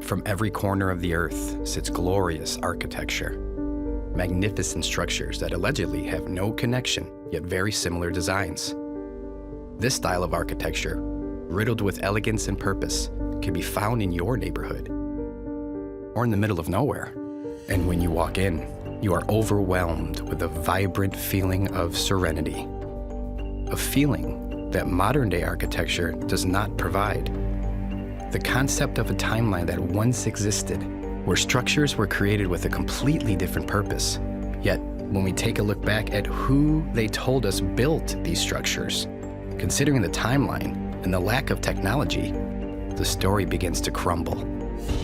From every corner of the earth sits glorious architecture. Magnificent structures that allegedly have no connection, yet very similar designs. This style of architecture, riddled with elegance and purpose, can be found in your neighborhood or in the middle of nowhere. And when you walk in, you are overwhelmed with a vibrant feeling of serenity, a feeling that modern-day architecture does not provide. The concept of a timeline that once existed, where structures were created with a completely different purpose. Yet, when we take a look back at who they told us built these structures, considering the timeline and the lack of technology, the story begins to crumble.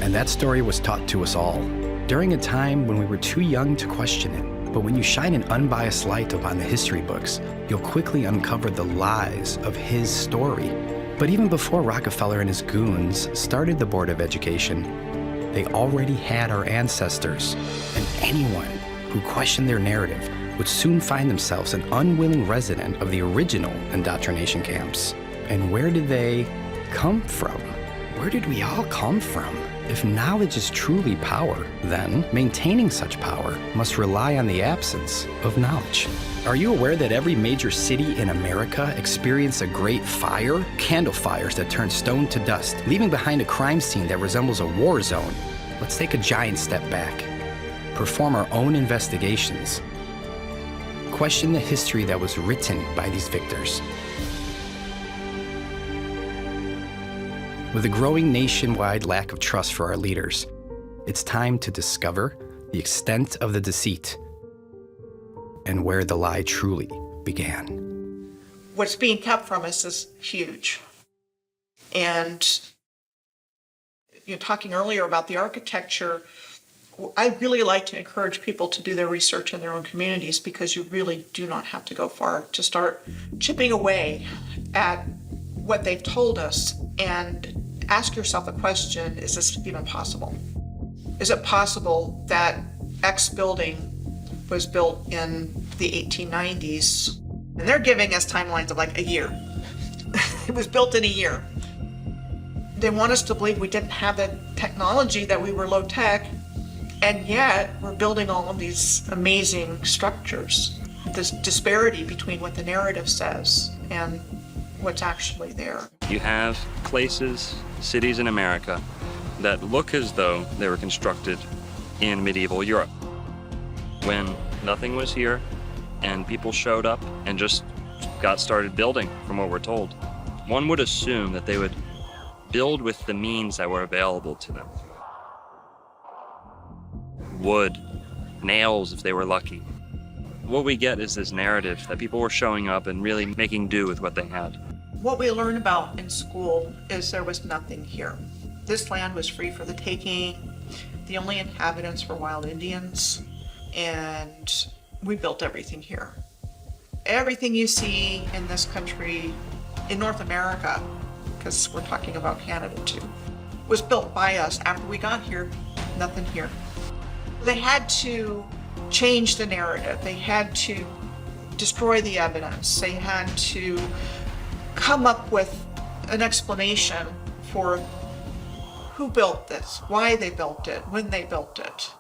And that story was taught to us all during a time when we were too young to question it. But when you shine an unbiased light upon the history books, you'll quickly uncover the lies of his story. But even before Rockefeller and his goons started the Board of Education, they already had our ancestors, and anyone who questioned their narrative would soon find themselves an unwilling resident of the original indoctrination camps. And where did they come from? Where did we all come from? If knowledge is truly power, then maintaining such power must rely on the absence of knowledge. Are you aware that every major city in America experienced a great fire? Candle fires that turned stone to dust, leaving behind a crime scene that resembles a war zone. Let's take a giant step back, perform our own investigations, question the history that was written by these victors. With a growing nationwide lack of trust for our leaders, it's time to discover the extent of the deceit and where the lie truly began. What's being kept from us is huge. And you're talking earlier about the architecture. I really like to encourage people to do their research in their own communities, because you really do not have to go far to start chipping away at what they've told us and ask yourself the question, is this even possible? Is it possible that X building was built in the 1890s? And they're giving us timelines of like a year. It was built in a year. They want us to believe we didn't have the technology, that we were low tech, and yet we're building all of these amazing structures. This disparity between what the narrative says and what's actually there. You have places, cities in America that look as though they were constructed in medieval Europe, when nothing was here and people showed up and just got started building, from what we're told. One would assume that they would build with the means that were available to them. Wood, nails if they were lucky. What we get is this narrative that people were showing up and really making do with what they had. What we learn about in school is there was nothing here. This land was free for the taking. The only inhabitants were wild Indians, and we built everything here. Everything you see in this country, in North America, because we're talking about Canada too, was built by us. After we got here, nothing here. They had to change the narrative. They had to destroy the evidence. They had to come up with an explanation for who built this, why they built it, when they built it.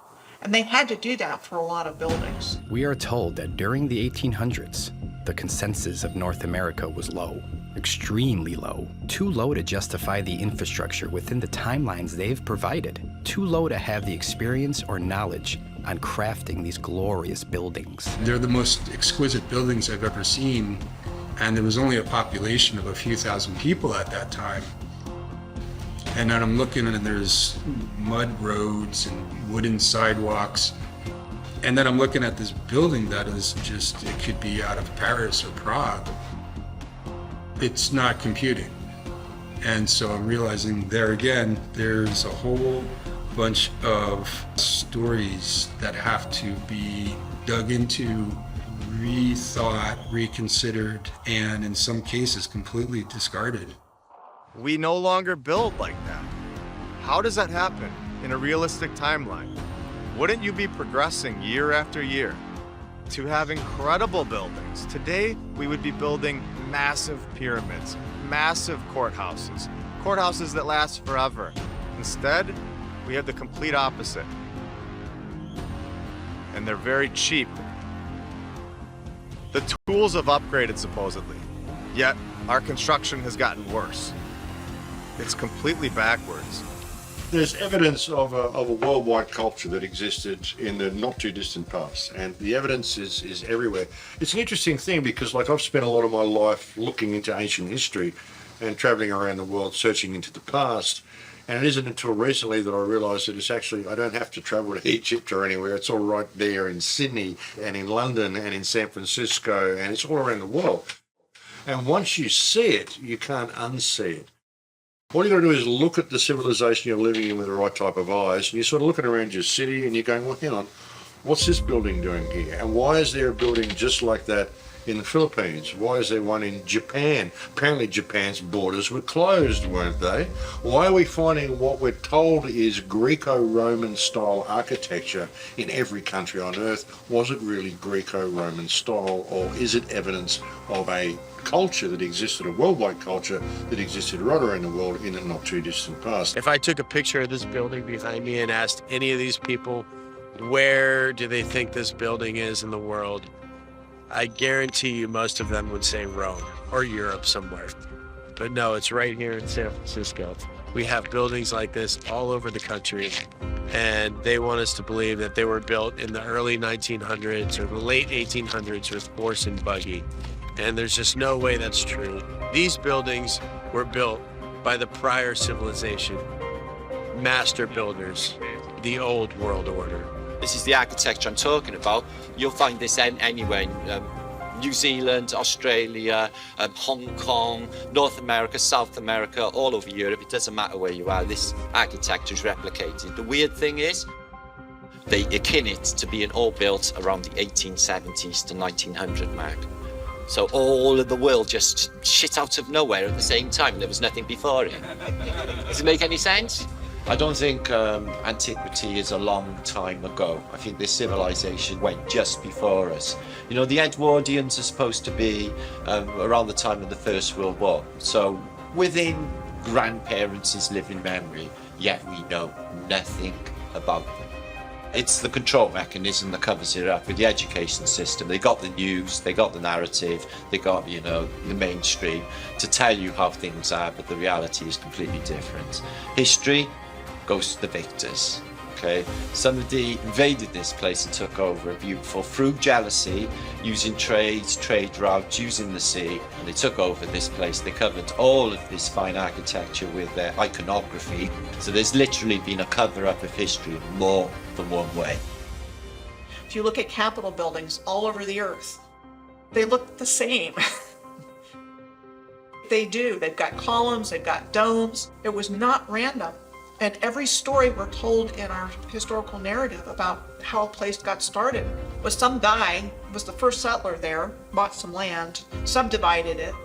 And they had to do that for a lot of buildings. We are told that during the 1800s, the consensus of North America was low, extremely low, too low to justify the infrastructure within the timelines they've provided, too low to have the experience or knowledge on crafting these glorious buildings. They're the most exquisite buildings I've ever seen, and there was only a population of a few thousand people at that time. And then I'm looking and there's mud roads and wooden sidewalks. And then I'm looking at this building that is just, it could be out of Paris or Prague. It's not computing. And so I'm realizing there again, there's a whole bunch of stories that have to be dug into, rethought, reconsidered, and in some cases completely discarded. We no longer build like that. How does that happen in a realistic timeline? Wouldn't you be progressing year after year to have incredible buildings? Today, we would be building massive pyramids, massive courthouses that last forever. Instead, We have the complete opposite. And they're very cheap. The tools have upgraded supposedly, yet our construction has gotten worse. It's completely backwards. There's evidence of a worldwide culture that existed in the not too distant past, and the evidence is everywhere. It's an interesting thing because, like, I've spent a lot of my life looking into ancient history and traveling around the world searching into the past. And it isn't until recently that I realised that it's actually, I don't have to travel to Egypt or anywhere. It's all right there in Sydney and in London and in San Francisco, and it's all around the world. And once you see it, you can't unsee it. All you got to do is look at the civilization you're living in with the right type of eyes, and you're sort of looking around your city and you're going, well, hang on, what's this building doing here? And why is there a building just like that in the Philippines? Why is there one in Japan? Apparently Japan's borders were closed, weren't they? Why are we finding what we're told is Greco-Roman style architecture in every country on earth? Was it really Greco-Roman style, or is it evidence of a culture that existed, a worldwide culture that existed right around the world in the not too distant past? If I took a picture of this building behind me and asked any of these people, where do they think this building is in the world? I guarantee you most of them would say Rome or Europe somewhere. But no, it's right here in San Francisco. We have buildings like this all over the country, and they want us to believe that they were built in the early 1900s or the late 1800s with horse and buggy. And there's just no way that's true. These buildings were built by the prior civilization, master builders, the old world order. This is the architecture I'm talking about. You'll find this anywhere in New Zealand, Australia, Hong Kong, North America, South America, all over Europe. It doesn't matter where you are, this architecture is replicated. The weird thing is, they akin it to being all built around the 1870s to 1900 mark. So all of the world just shit out of nowhere at the same time. There was nothing before it. Does it make any sense? I don't think antiquity is a long time ago. I think this civilization went just before us. You know, the Edwardians are supposed to be around the time of the First World War. So within grandparents' living memory, yet we know nothing about them. It's the control mechanism that covers it up with the education system. They got the news, they got the narrative, they got, you know, the mainstream to tell you how things are, but the reality is completely different. History goes to the victors, okay? Somebody invaded this place and took over a beautiful, through jealousy, using trade routes, using the sea, and they took over this place. They covered all of this fine architecture with their iconography. So there's literally been a cover-up of history more than one way. If you look at Capitol buildings all over the earth, they look the same. They do. They've got columns, they've got domes. It was not random. And every story we're told in our historical narrative about how a place got started was some guy was the first settler there, bought some land, subdivided it,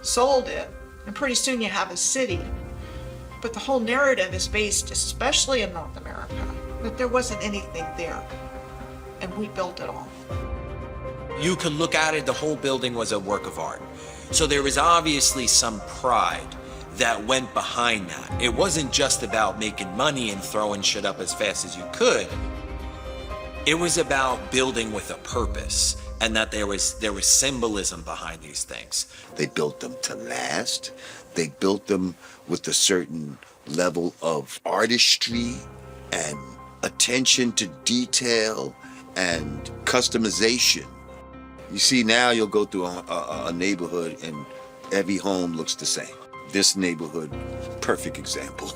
sold it, and pretty soon you have a city. But the whole narrative is based, especially in North America, that there wasn't anything there, and we built it all. You could look at it, the whole building was a work of art. So there was obviously some pride that went behind that. It wasn't just about making money and throwing shit up as fast as you could. It was about building with a purpose, and that there was symbolism behind these things. They built them to last. They built them with a certain level of artistry and attention to detail and customization. You see, now you'll go through a neighborhood and every home looks the same. This neighborhood, perfect example.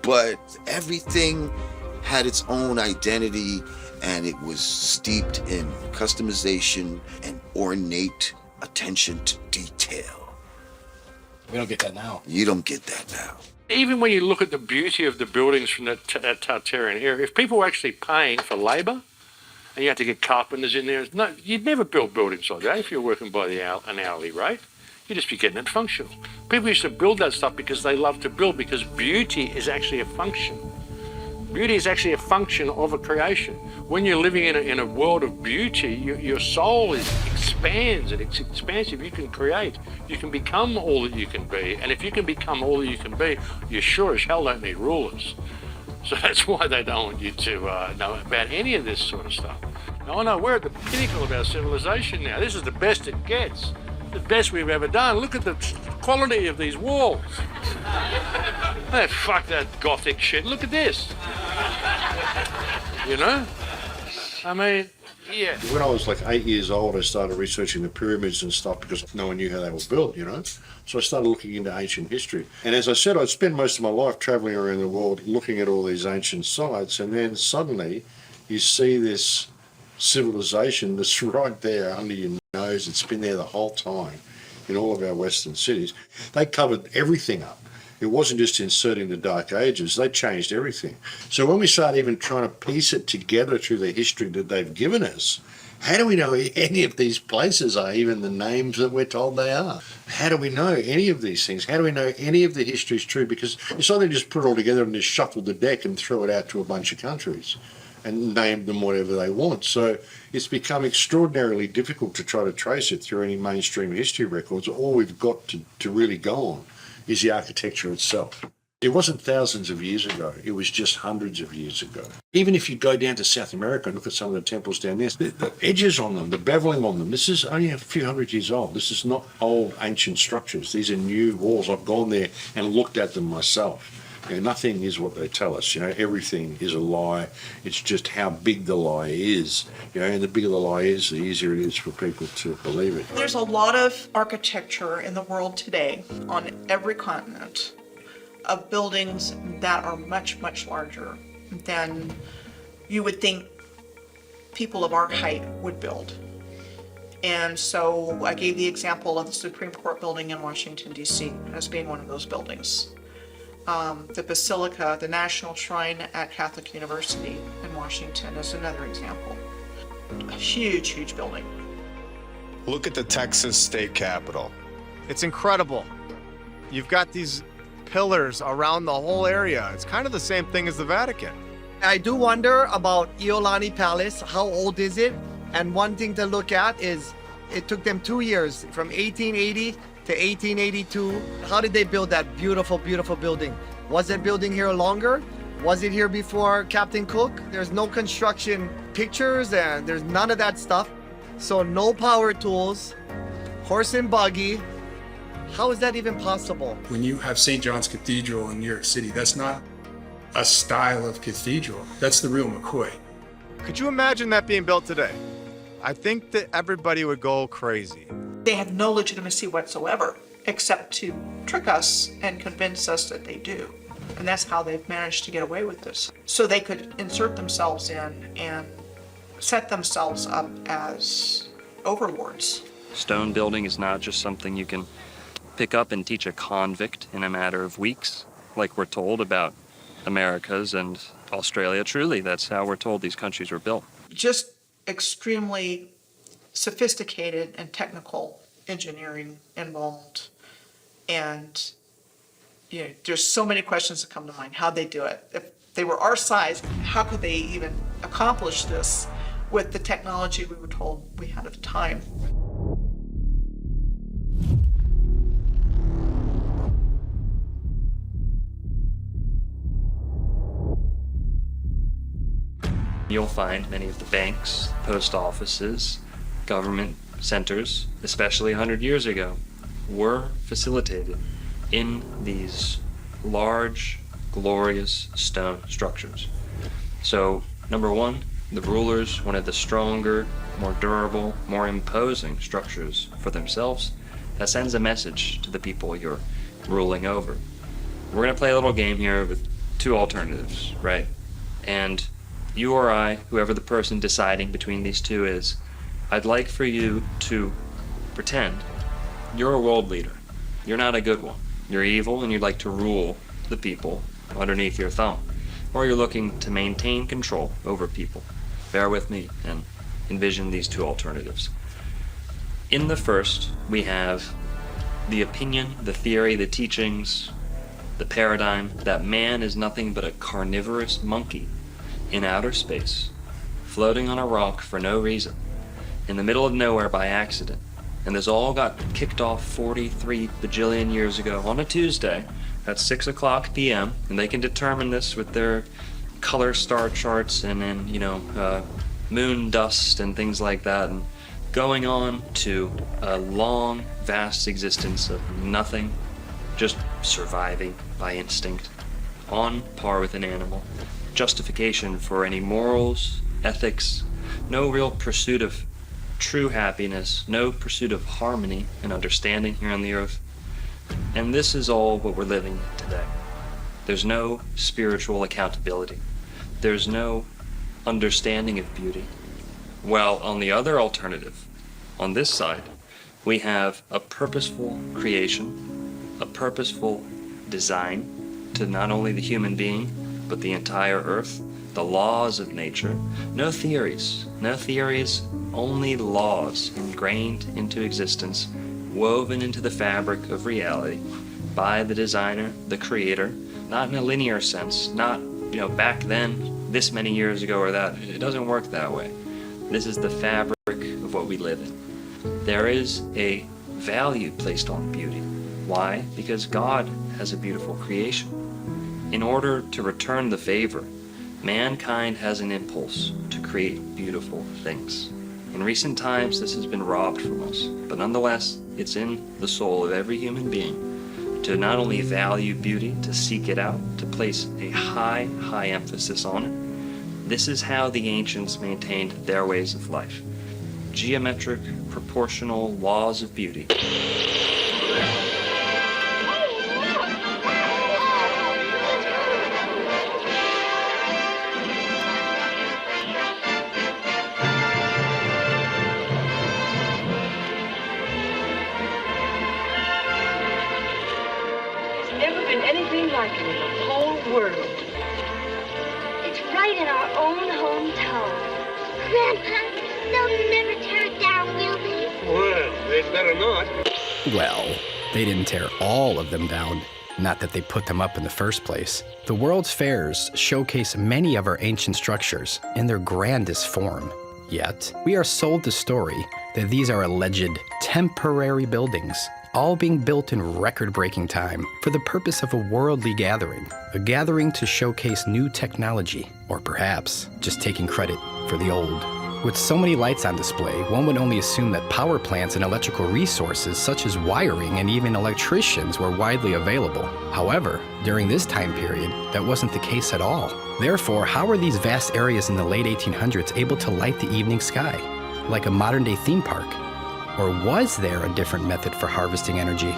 But everything had its own identity, and it was steeped in customization and ornate attention to detail. We don't get that now. You don't get that now. Even when you look at the beauty of the buildings from that Tartarian era, if people were actually paying for labour, and you had to get carpenters in there, no, you'd never build buildings like that if you were working by an hourly rate. You'd just be getting it functional. People used to build that stuff because they love to build, because beauty is actually a function. Beauty is actually a function of a creation. When you're living in a world of beauty, your soul is expanding. expands and it's expansive. You can create. You can become all that you can be. And if you can become all that you can be, you sure as hell don't need rulers. So that's why they don't want you to know about any of this sort of stuff. No, we're at the pinnacle of our civilization now. This is the best it gets. The best we've ever done. Look at the quality of these walls. Hey, fuck that Gothic shit. Look at this. You know? I mean, yeah. When I was like 8 years old, I started researching the pyramids and stuff because no one knew how they were built, you know? So I started looking into ancient history. And as I said, I'd spent most of my life traveling around the world looking at all these ancient sites, and then suddenly you see this civilization that's right there under your nose. It's been there the whole time in all of our Western cities. They covered everything up. It wasn't just inserting the Dark Ages, they changed everything. So when we start even trying to piece it together through the history that they've given us, how do we know any of these places are even the names that we're told they are? How do we know any of these things? How do we know any of the history is true? Because it's not they just put it all together and just shuffle the deck and throw it out to a bunch of countries and name them whatever they want. So it's become extraordinarily difficult to try to trace it through any mainstream history records. All we've got to really go on is the architecture itself. It wasn't thousands of years ago, it was just hundreds of years ago. Even if you go down to South America and look at some of the temples down there, the edges on them, the beveling on them, this is only a few hundred years old. This is not old ancient structures. These are new walls. I've gone there and looked at them myself. You know, nothing is what they tell us. You know, everything is a lie. It's just how big the lie is. You know, and the bigger the lie is, the easier it is for people to believe it. There's a lot of architecture in the world today on every continent of buildings that are much, much larger than you would think people of our height would build. And so I gave the example of the Supreme Court building in Washington, D.C. as being one of those buildings. The Basilica, the National Shrine at Catholic University in Washington is another example. A huge, huge building. Look at the Texas state capitol. It's incredible. You've got these pillars around the whole area. It's kind of the same thing as the Vatican. I do wonder about Iolani Palace. How old is it? And one thing to look at is it took them 2 years, from 1880 to 1882. How did they build that beautiful, beautiful building? Was that building here longer? Was it here before Captain Cook? There's no construction pictures and there's none of that stuff. So no power tools, horse and buggy. How is that even possible? When you have St. John's Cathedral in New York City, that's not a style of cathedral. That's the real McCoy. Could you imagine that being built today? I think that everybody would go crazy. They have no legitimacy whatsoever, except to trick us and convince us that they do. And that's how they've managed to get away with this. So they could insert themselves in and set themselves up as overlords. Stone building is not just something you can pick up and teach a convict in a matter of weeks, like we're told about Americas and Australia. Truly, that's how we're told these countries were built. Just extremely sophisticated and technical engineering involved. And you know, there's so many questions that come to mind. How'd they do it? If they were our size, how could they even accomplish this with the technology we were told we had at the time? You'll find many of the banks, post offices, government centers, especially 100 years ago, were facilitated in these large, glorious stone structures. So, number one, the rulers wanted the stronger, more durable, more imposing structures for themselves. That sends a message to the people you're ruling over. We're going to play a little game here with two alternatives, right? And you or I, whoever the person deciding between these two is, I'd like for you to pretend you're a world leader. You're not a good one. You're evil and you'd like to rule the people underneath your thumb. Or you're looking to maintain control over people. Bear with me and envision these two alternatives. In the first, we have the opinion, the theory, the teachings, the paradigm that man is nothing but a carnivorous monkey in outer space, floating on a rock for no reason, in the middle of nowhere by accident. And this all got kicked off 43 bajillion years ago on a Tuesday at 6 o'clock p.m. And they can determine this with their color star charts and moon dust and things like that. And going on to a long, vast existence of nothing, just surviving by instinct, on par with an animal. Justification for any morals, ethics, no real pursuit of true happiness, no pursuit of harmony and understanding here on the earth. And this is all what we're living in today. There's no spiritual accountability. There's no understanding of beauty. While on the other alternative, on this side, we have a purposeful creation, a purposeful design to not only the human being, but the entire earth, the laws of nature. No theories, only laws ingrained into existence, woven into the fabric of reality by the designer, the creator, not in a linear sense, not, back then, this many years ago or that. It doesn't work that way. This is the fabric of what we live in. There is a value placed on beauty. Why? Because God has a beautiful creation. In order to return the favor, mankind has an impulse to create beautiful things. In recent times, this has been robbed from us, but nonetheless, it's in the soul of every human being to not only value beauty, to seek it out, to place a high, high emphasis on it. This is how the ancients maintained their ways of life. Geometric, proportional laws of beauty. Well, they didn't tear all of them down. Not that they put them up in the first place. The world's fairs showcase many of our ancient structures in their grandest form. Yet, we are sold the story that these are alleged temporary buildings, all being built in record-breaking time for the purpose of a worldly gathering, a gathering to showcase new technology, or perhaps just taking credit for the old. With so many lights on display, one would only assume that power plants and electrical resources such as wiring and even electricians were widely available. However, during this time period, that wasn't the case at all. Therefore, how were these vast areas in the late 1800s able to light the evening sky, like a modern-day theme park? Or was there a different method for harvesting energy?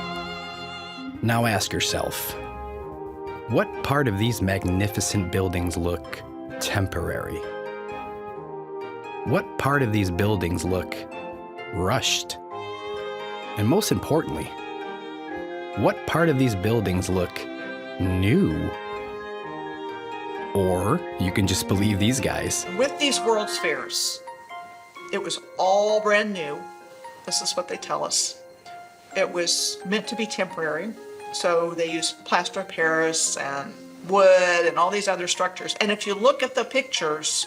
Now ask yourself, what part of these magnificent buildings look temporary? What part of these buildings look rushed? And most importantly, what part of these buildings look new? Or you can just believe these guys. With these World's Fairs, it was all brand new. This is what they tell us. It was meant to be temporary, so they used plaster of Paris and wood and all these other structures. And if you look at the pictures,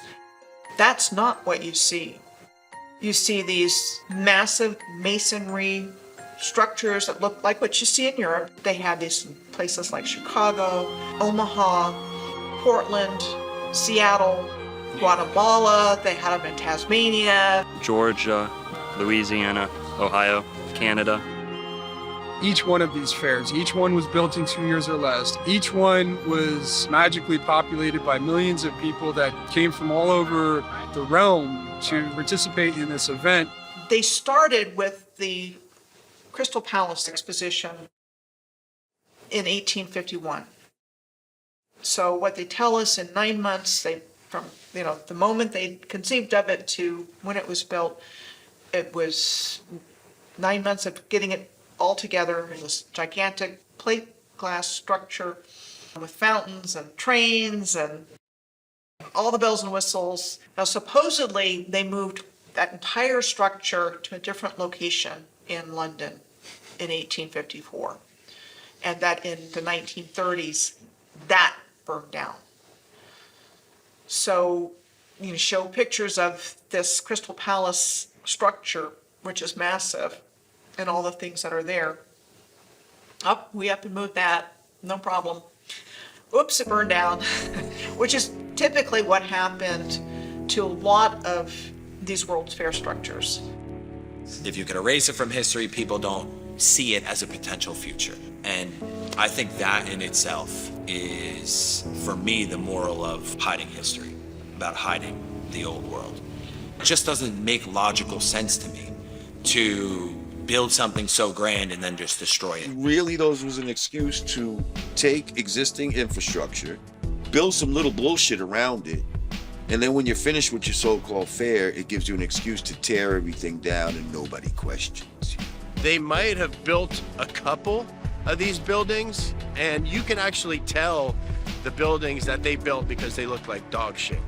that's not what you see. You see these massive masonry structures that look like what you see in Europe. They had these in places like Chicago, Omaha, Portland, Seattle, Guatemala. They had them in Tasmania, Georgia, Louisiana, Ohio, Canada. Each one of these fairs, each one was built in 2 years or less. Each one was magically populated by millions of people that came from all over the realm to participate in this event. They started with the Crystal Palace exposition in 1851. So what they tell us in 9 months, from the moment they conceived of it to when it was built, it was 9 months of getting it all together in this gigantic plate glass structure with fountains and trains and all the bells and whistles. Now, supposedly, they moved that entire structure to a different location in London in 1854, and that in the 1930s, that burned down. So you show pictures of this Crystal Palace structure, which is massive, and all the things that are there. Oh, we have to move that, no problem. Oops, it burned down, which is typically what happened to a lot of these World's Fair structures. If you could erase it from history, people don't see it as a potential future. And I think that in itself is, for me, the moral of hiding history, about hiding the old world. It just doesn't make logical sense to me to build something so grand and then just destroy it. Really, those was an excuse to take existing infrastructure, build some little bullshit around it, and then when you're finished with your so-called fair, it gives you an excuse to tear everything down and nobody questions you. They might have built a couple of these buildings, and you can actually tell the buildings that they built because they look like dog shit.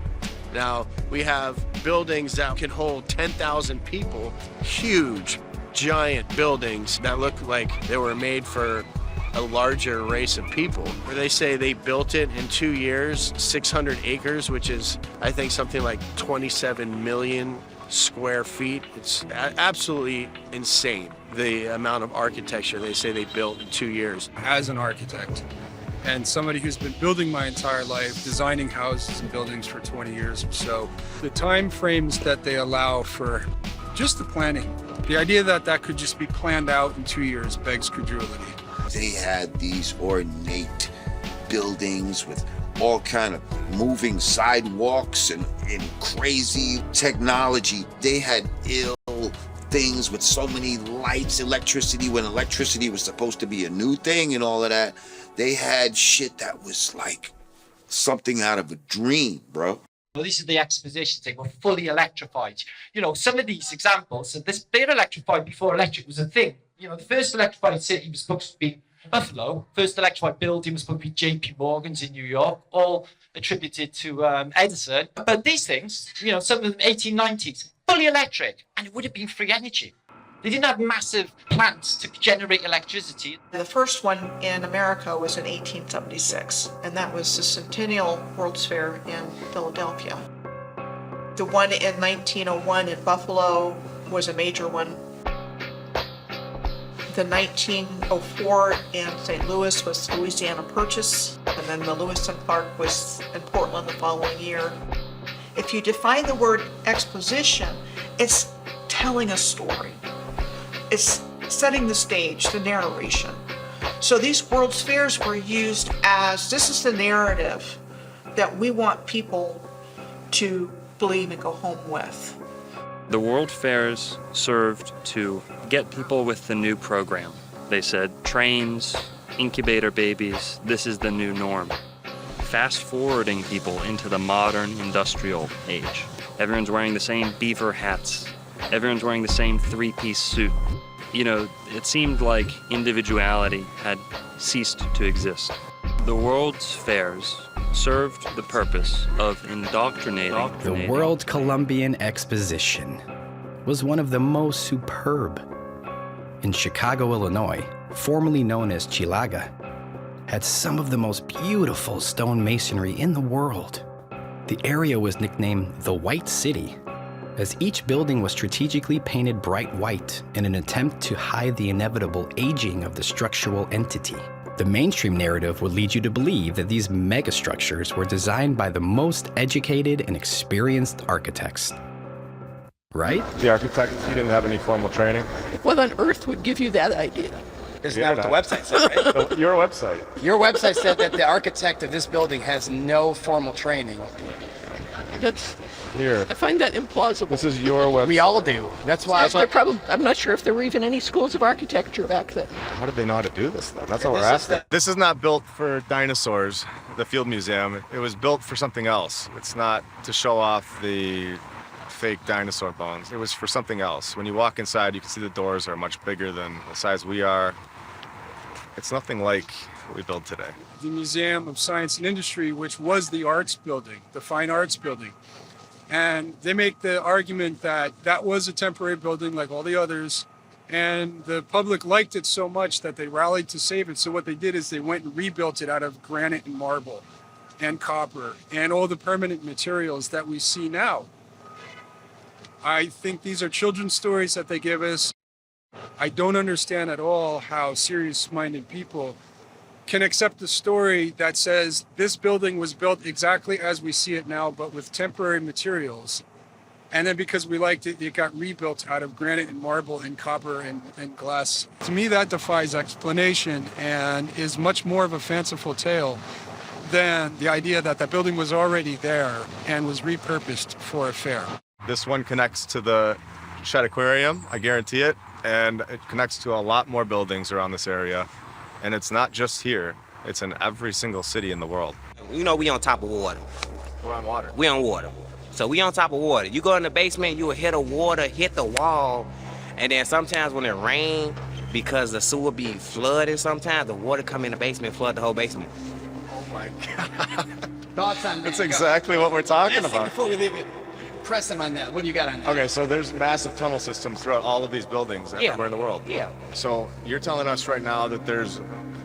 Now, we have buildings that can hold 10,000 people, huge, giant buildings that look like they were made for a larger race of people. Where they say they built it in 2 years, 600 acres, which is, I think, something like 27 million square feet. It's absolutely insane, the amount of architecture they say they built in 2 years. As an architect and somebody who's been building my entire life, designing houses and buildings for 20 years or so, the time frames that they allow for just the planning, the idea that that could just be planned out in 2 years begs credulity. They had these ornate buildings with all kind of moving sidewalks and crazy technology. They had ill things with so many lights, electricity, when electricity was supposed to be a new thing and all of that. They had shit that was like something out of a dream, bro. Well, these are the expositions. They were fully electrified. You know, some of these examples, they're electrified before electric was a thing. You know, the first electrified city was supposed to be Buffalo. First electrified building was supposed to be J.P. Morgan's in New York, all attributed to Edison. But these things, you know, some of them 1890s, fully electric, and it would have been free energy. They didn't have massive plants to generate electricity. The first one in America was in 1876, and that was the Centennial World's Fair in Philadelphia. The one in 1901 in Buffalo was a major one. The 1904 in St. Louis was the Louisiana Purchase, and then the Lewis and Clark was in Portland the following year. If you define the word exposition, it's telling a story. It's setting the stage, the narration. So these World's Fairs were used as, this is the narrative that we want people to believe and go home with. The World Fairs served to get people with the new program. They said, trains, incubator babies, this is the new norm. Fast forwarding people into the modern industrial age. Everyone's wearing the same beaver hats. Everyone's wearing the same three-piece suit. You know, it seemed like individuality had ceased to exist. The World's Fairs served the purpose of indoctrinating. The World Columbian Exposition was one of the most superb. In Chicago, Illinois, formerly known as Chilaga, had some of the most beautiful stone masonry in the world. The area was nicknamed the White City, as each building was strategically painted bright white in an attempt to hide the inevitable aging of the structural entity. The mainstream narrative would lead you to believe that these megastructures were designed by the most educated and experienced architects. Right? The architect, you didn't have any formal training? What on earth would give you that idea? Isn't that what the website said, right? Your website. Your website said that the architect of this building has no formal training. That's... Here. I find that implausible. This is your website. We all do. That's why. I'm not sure if there were even any schools of architecture back then. How did they know how to do this then? That's what we're asking. This is not built for dinosaurs, the Field Museum. It was built for something else. It's not to show off the fake dinosaur bones. It was for something else. When you walk inside, you can see the doors are much bigger than the size we are. It's nothing like what we build today. The Museum of Science and Industry, which was the arts building, the fine arts building. And they make the argument that that was a temporary building like all the others, and the public liked it so much that they rallied to save it. So what they did is they went and rebuilt it out of granite and marble and copper and all the permanent materials that we see now. I think these are children's stories that they give us. I don't understand at all how serious-minded people can accept a story that says this building was built exactly as we see it now, but with temporary materials. And then because we liked it, it got rebuilt out of granite and marble and copper and glass. To me, that defies explanation and is much more of a fanciful tale than the idea that that building was already there and was repurposed for a fair. This one connects to the Shed Aquarium, I guarantee it, and it connects to a lot more buildings around this area. And it's not just here, it's in every single city in the world. You know we on top of water. We're on water. We on water. So we on top of water. You go in the basement, you will hit the water, hit the wall, and then sometimes when it rains, because the sewer be flooded sometimes, the water come in the basement, flood the whole basement. Oh my God. Thoughts on that? That's exactly what we're talking about. Before we leave it, press them on that. What do you got on that? Okay, so there's massive tunnel systems throughout all of these buildings everywhere in the world. Yeah. So you're telling us right now that there's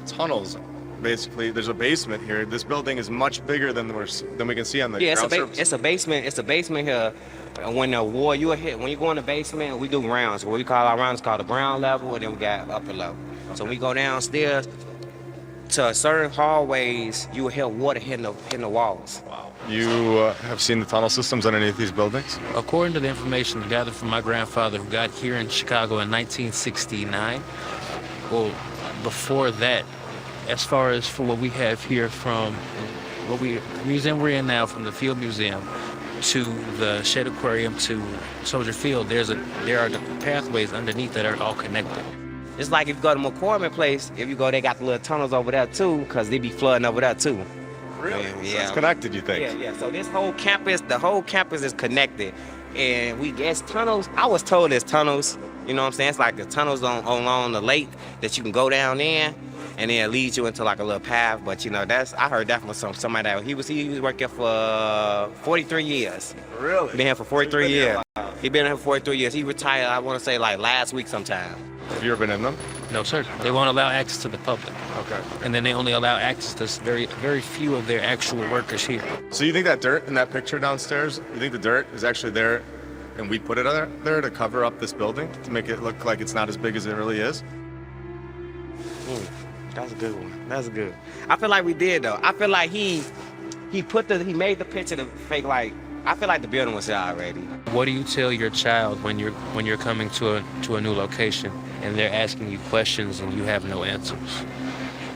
tunnels. Basically, there's a basement here. This building is much bigger than we can see on the ground surface. It's a basement. It's a basement here. When the war you hit, when you go in the basement, we do rounds. What we call our rounds called the ground level, and then we got upper level. So when we go downstairs to certain hallways, you will hear water hitting the walls. Wow. You have seen the tunnel systems on any of these buildings? According to the information gathered from my grandfather, who got here in Chicago in 1969, well, before that, as far as for what we have here from the museum we're in now, from the Field Museum to the Shed Aquarium to Soldier Field, there are the pathways underneath that are all connected. It's like if you go to McCormick Place, if you go, they got the little tunnels over there too, because they be flooding over there too. Really? Yeah. So it's connected, you think? Yeah. So this whole campus, the whole campus is connected. And it's tunnels. I was told there's tunnels, you know what I'm saying? It's like the tunnels along the lake that you can go down in, and then it leads you into like a little path. But you know, I heard that from somebody that he was working for 43 years. Really? Been here for 43 years. He been here for 43 years. He retired, I want to say like last week sometime. Have you ever been in them? No, sir. They won't allow access to the public. Okay. And then they only allow access to very few of their actual workers here. So you think that dirt in that picture downstairs, you think the dirt is actually there and we put it there to cover up this building, to make it look like it's not as big as it really is? That's a good one. That's good. I feel like we did though. I feel like he made the picture to fake like, I feel like the building was there already. What do you tell your child when you're coming to a new location and they're asking you questions and you have no answers?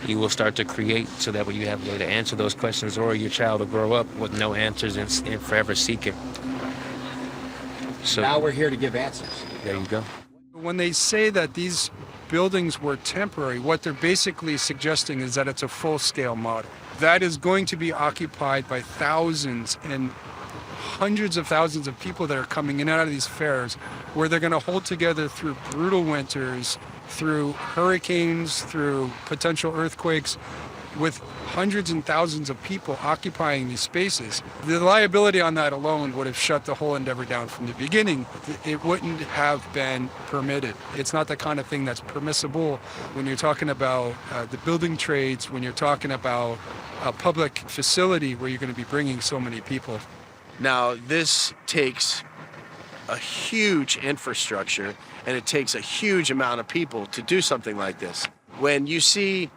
You will start to create so that way you have a way to answer those questions, or your child will grow up with no answers and forever seeking. So now we're here to give answers. There you go. When they say that these buildings were temporary, what they're basically suggesting is that it's a full-scale model. That is going to be occupied by thousands and hundreds of thousands of people that are coming in and out of these fairs, where they're going to hold together through brutal winters, through hurricanes, through potential earthquakes, with hundreds and thousands of people occupying these spaces. The liability on that alone would have shut the whole endeavor down from the beginning. It wouldn't have been permitted. It's not the kind of thing that's permissible when you're talking about the building trades, when you're talking about a public facility where you're going to be bringing so many people. Now, this takes a huge infrastructure, and it takes a huge amount of people to do something like this. When you see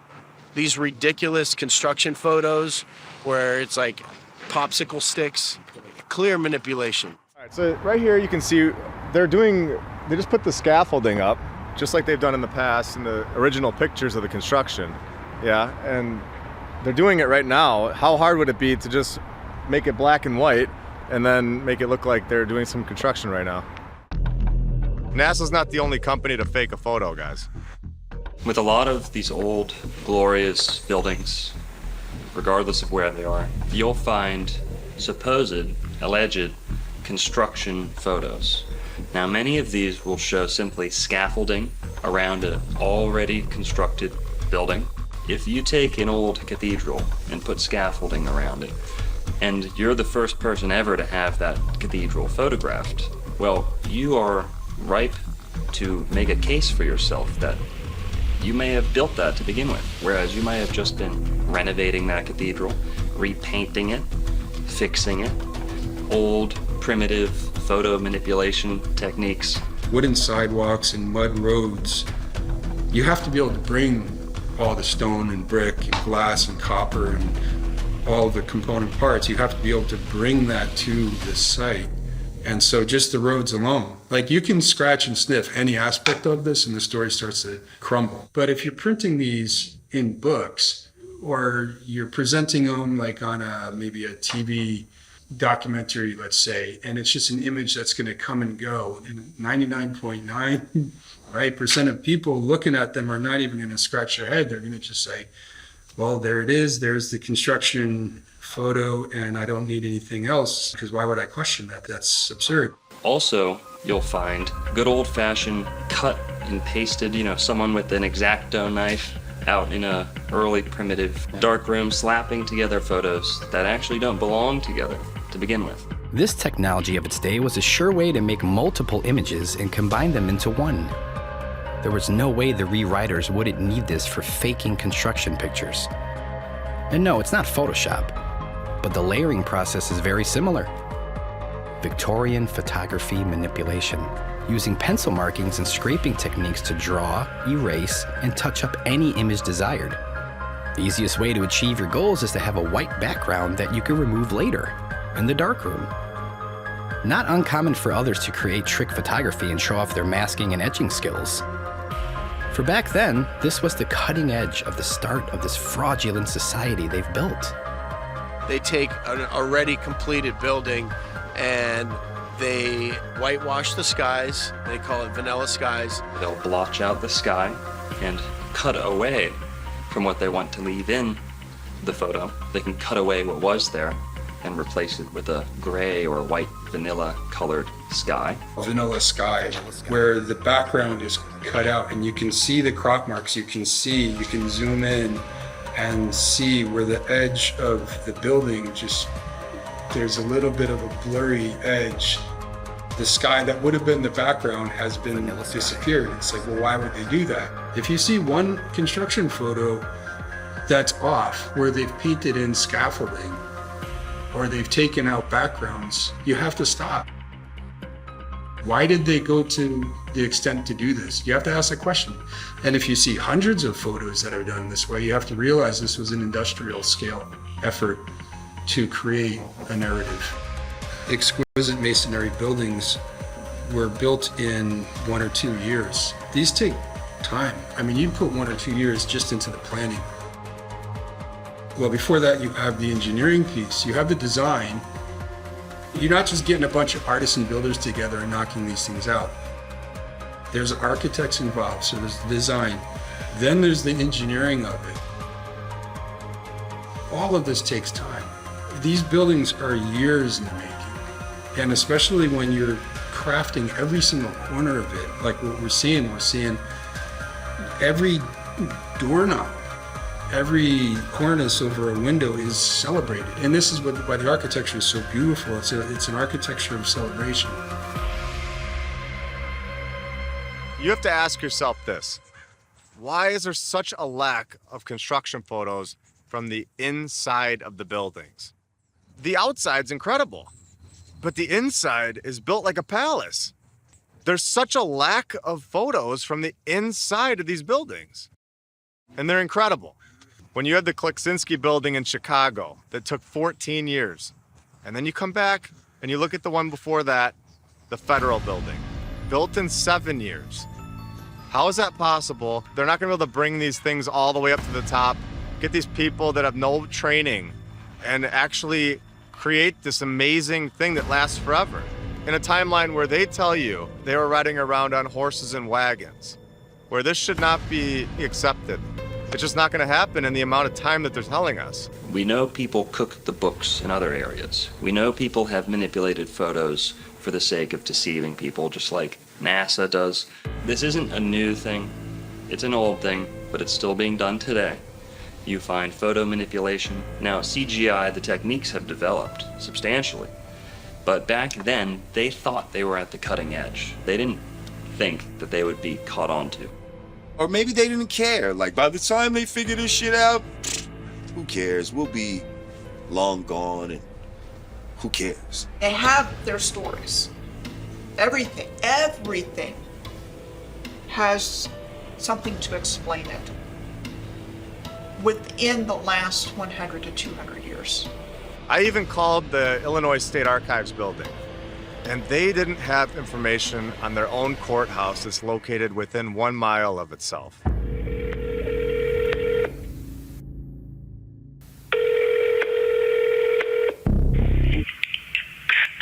these ridiculous construction photos where it's like popsicle sticks, clear manipulation. All right, so right here you can see they just put the scaffolding up, just like they've done in the past in the original pictures of the construction. Yeah, and they're doing it right now. How hard would it be to just make it black and white and then make it look like they're doing some construction right now? NASA's not the only company to fake a photo, guys. With a lot of these old, glorious buildings, regardless of where they are, you'll find supposed, alleged construction photos. Now, many of these will show simply scaffolding around an already constructed building. If you take an old cathedral and put scaffolding around it, and you're the first person ever to have that cathedral photographed, well, you are ripe to make a case for yourself that you may have built that to begin with, whereas you may have just been renovating that cathedral, repainting it, fixing it. Old, primitive photo manipulation techniques. Wooden sidewalks and mud roads, you have to be able to bring all the stone and brick and glass and copper and all the component parts. You have to be able to bring that to the site. And so just the roads alone, like you can scratch and sniff any aspect of this and the story starts to crumble. But if you're printing these in books or you're presenting them like on maybe a TV documentary, let's say, and it's just an image that's going to come and go, and 99.9% of people looking at them are not even going to scratch their head. They're going to just say, well, there it is. There's the construction photo, and I don't need anything else, because why would I question that? That's absurd. Also, you'll find good old-fashioned cut and pasted, someone with an X-Acto knife out in a early primitive dark room slapping together photos that actually don't belong together to begin with. This technology of its day was a sure way to make multiple images and combine them into one. There was no way the rewriters wouldn't need this for faking construction pictures. And no, it's not Photoshop, but the layering process is very similar. Victorian photography manipulation, using pencil markings and scraping techniques to draw, erase, and touch up any image desired. The easiest way to achieve your goals is to have a white background that you can remove later in the darkroom. Not uncommon for others to create trick photography and show off their masking and etching skills. For back then, this was the cutting edge of the start of this fraudulent society they've built. They take an already completed building and they whitewash the skies. They call it vanilla skies. They'll blotch out the sky and cut away from what they want to leave in the photo. They can cut away what was there and replace it with a gray or white vanilla colored sky. Vanilla sky, where the background is cut out and you can see the crop marks. You can zoom in and see where the edge of the building there's a little bit of a blurry edge. The sky that would have been the background has been disappeared. It's like, well, why would they do that? If you see one construction photo that's off, where they've painted in scaffolding, or they've taken out backgrounds, you have to stop. Why did they go to the extent to do this? You have to ask that question. And if you see hundreds of photos that are done this way, you have to realize this was an industrial scale effort to create a narrative. Exquisite masonry buildings were built in 1 or 2 years. These take time. I mean, you put 1 or 2 years just into the planning. Well, before that, you have the engineering piece, you have the design. You're not just getting a bunch of artists and builders together and knocking these things out. There's architects involved, so there's the design. Then there's the engineering of it. All of this takes time. These buildings are years in the making. And especially when you're crafting every single corner of it, like what we're seeing every doorknob, every cornice over a window is celebrated. And this is why the architecture is so beautiful. It's an architecture of celebration. You have to ask yourself this. Why is there such a lack of construction photos from the inside of the buildings? The outside's incredible, but the inside is built like a palace. There's such a lack of photos from the inside of these buildings, and they're incredible. When you had the Kleksinski building in Chicago that took 14 years, and then you come back and you look at the one before that, the Federal building, built in 7 years. How is that possible? They're not gonna be able to bring these things all the way up to the top, get these people that have no training, and actually create this amazing thing that lasts forever. In a timeline where they tell you they were riding around on horses and wagons, where this should not be accepted. It's just not gonna happen in the amount of time that they're telling us. We know people cook the books in other areas. We know people have manipulated photos for the sake of deceiving people, just like NASA does. This isn't a new thing. It's an old thing, but it's still being done today. You find photo manipulation. Now, CGI, the techniques have developed substantially. But back then, they thought they were at the cutting edge. They didn't think that they would be caught onto. Or maybe they didn't care. Like, by the time they figure this shit out, who cares? We'll be long gone, and who cares? They have their stories. everything has something to explain it within the last 100 to 200 years. I even called the Illinois State Archives building, and they didn't have information on their own courthouse that's located within 1 mile of itself.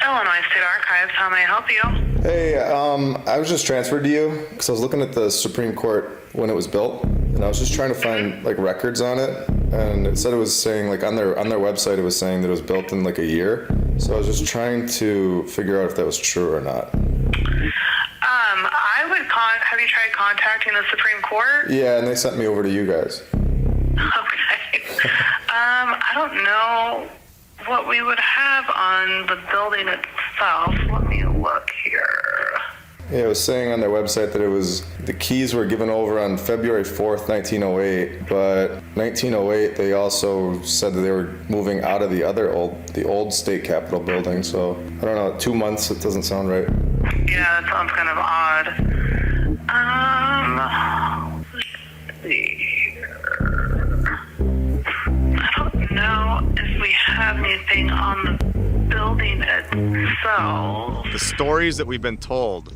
Illinois State Archives, how may I help you? Hey, I was just transferred to you because I was looking at the Supreme Court when it was built, and I was just trying to find like records on it, and it said it was saying like on their website it was saying that it was built in like a year. So I was just trying to figure out if that was true or not. I would have you tried contacting the Supreme Court? Yeah, and they sent me over to you guys. Okay. I don't know what we would have on the building itself. Let me look here. Yeah, it was saying on their website that it was the keys were given over on February 4th, 1908, but 1908 they also said that they were moving out of the old state capitol building, so I don't know, 2 months, it doesn't sound right. Yeah, that sounds kind of odd. Let's see here. I don't know if we have anything on the building itself. The stories that we've been told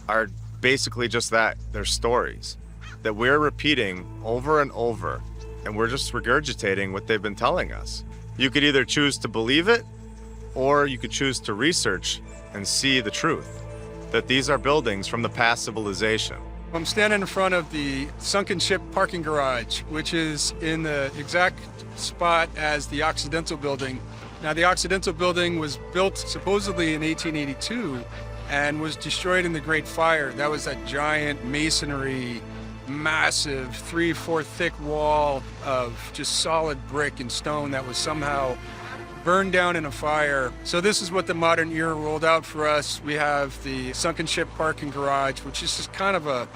are basically just that. They're stories that we're repeating over and over, and we're just regurgitating what they've been telling us. You could either choose to believe it, or you could choose to research and see the truth, that these are buildings from the past civilization. I'm standing in front of the sunken ship parking garage, which is in the exact spot as the Occidental building. Now, the Occidental building was built supposedly in 1882 and was destroyed in the Great Fire. That was a giant masonry, massive 3-4 thick wall of just solid brick and stone that was somehow burned down in a fire. So this is what the modern era rolled out for us. We have the sunken ship parking garage, which is just kind of a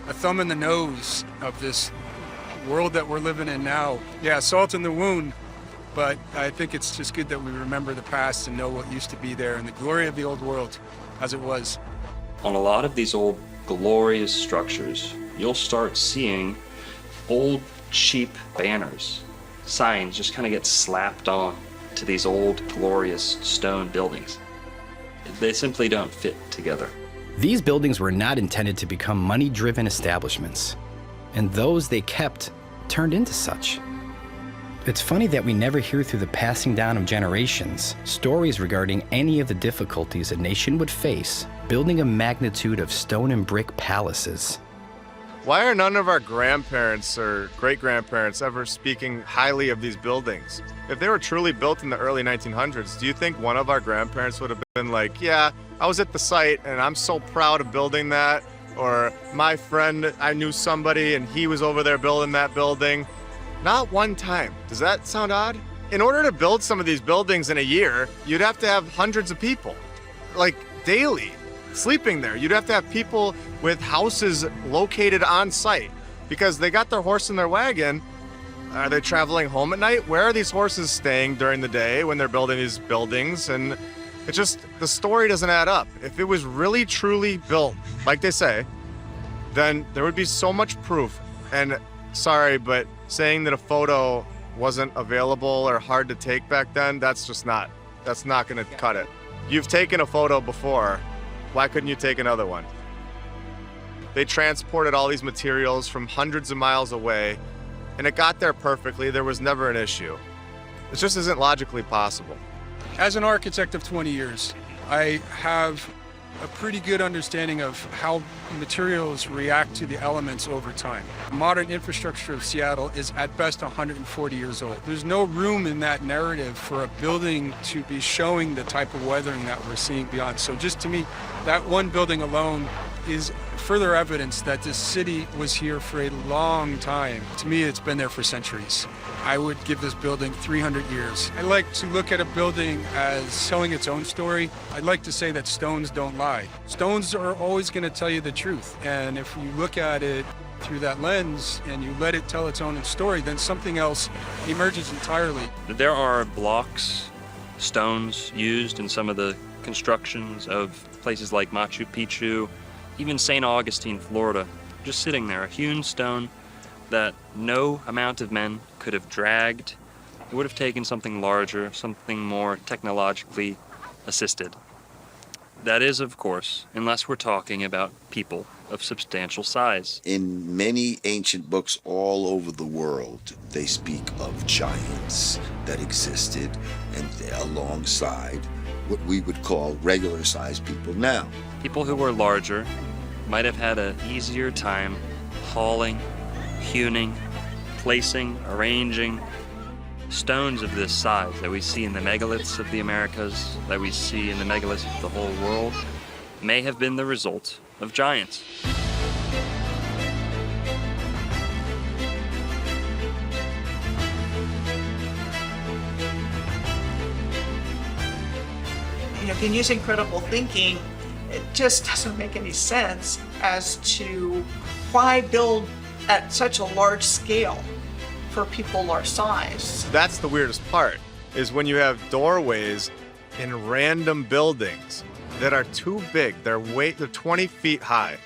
thumb in the nose of this world that we're living in now. Yeah, salt in the wound, but I think it's just good that we remember the past and know what used to be there and the glory of the old world as it was. On a lot of these old glorious structures, you'll start seeing old cheap banners, signs just kind of get slapped on to these old glorious stone buildings. They simply don't fit together. These buildings were not intended to become money-driven establishments, and those they kept turned into such. It's funny that we never hear through the passing down of generations stories regarding any of the difficulties a nation would face building a magnitude of stone and brick palaces. Why are none of our grandparents or great-grandparents ever speaking highly of these buildings? If they were truly built in the early 1900s, do you think one of our grandparents would have been like, yeah, I was at the site and I'm so proud of building that? Or my friend, I knew somebody and he was over there building that building? Not one time. Does that sound odd? In order to build some of these buildings in a year, you'd have to have hundreds of people, like daily, sleeping there. You'd have to have people with houses located on site because they got their horse and their wagon. Are they traveling home at night? Where are these horses staying during the day when they're building these buildings? And it just, the story doesn't add up. If it was really truly built, like they say, then there would be so much proof. And sorry, but saying that a photo wasn't available or hard to take back then, that's not gonna cut it. You've taken a photo before. Why couldn't you take another one? They transported all these materials from hundreds of miles away, and it got there perfectly. There was never an issue. It just isn't logically possible. As an architect of 20 years, I have a pretty good understanding of how materials react to the elements over time. Modern infrastructure of Seattle is at best 140 years old. There's no room in that narrative for a building to be showing the type of weathering that we're seeing beyond. So just to me, that one building alone is further evidence that this city was here for a long time. To me, it's been there for centuries. I would give this building 300 years. I like to look at a building as telling its own story. I'd like to say that stones don't lie. Stones are always going to tell you the truth. And if you look at it through that lens and you let it tell its own story, then something else emerges entirely. There are blocks, stones used in some of the constructions of places like Machu Picchu, even St. Augustine, Florida, just sitting there, a hewn stone that no amount of men could have dragged. It would have taken something larger, something more technologically assisted. That is, of course, unless we're talking about people of substantial size. In many ancient books all over the world, they speak of giants that existed and alongside what we would call regular-sized people now. People who were larger might have had an easier time hauling, hewing, placing, arranging stones of this size that we see in the megaliths of the Americas, that we see in the megaliths of the whole world, may have been the result of giants. If you're using critical thinking, it just doesn't make any sense as to why build at such a large scale for people our size. That's the weirdest part, is when you have doorways in random buildings that are too big. They're 20 feet high.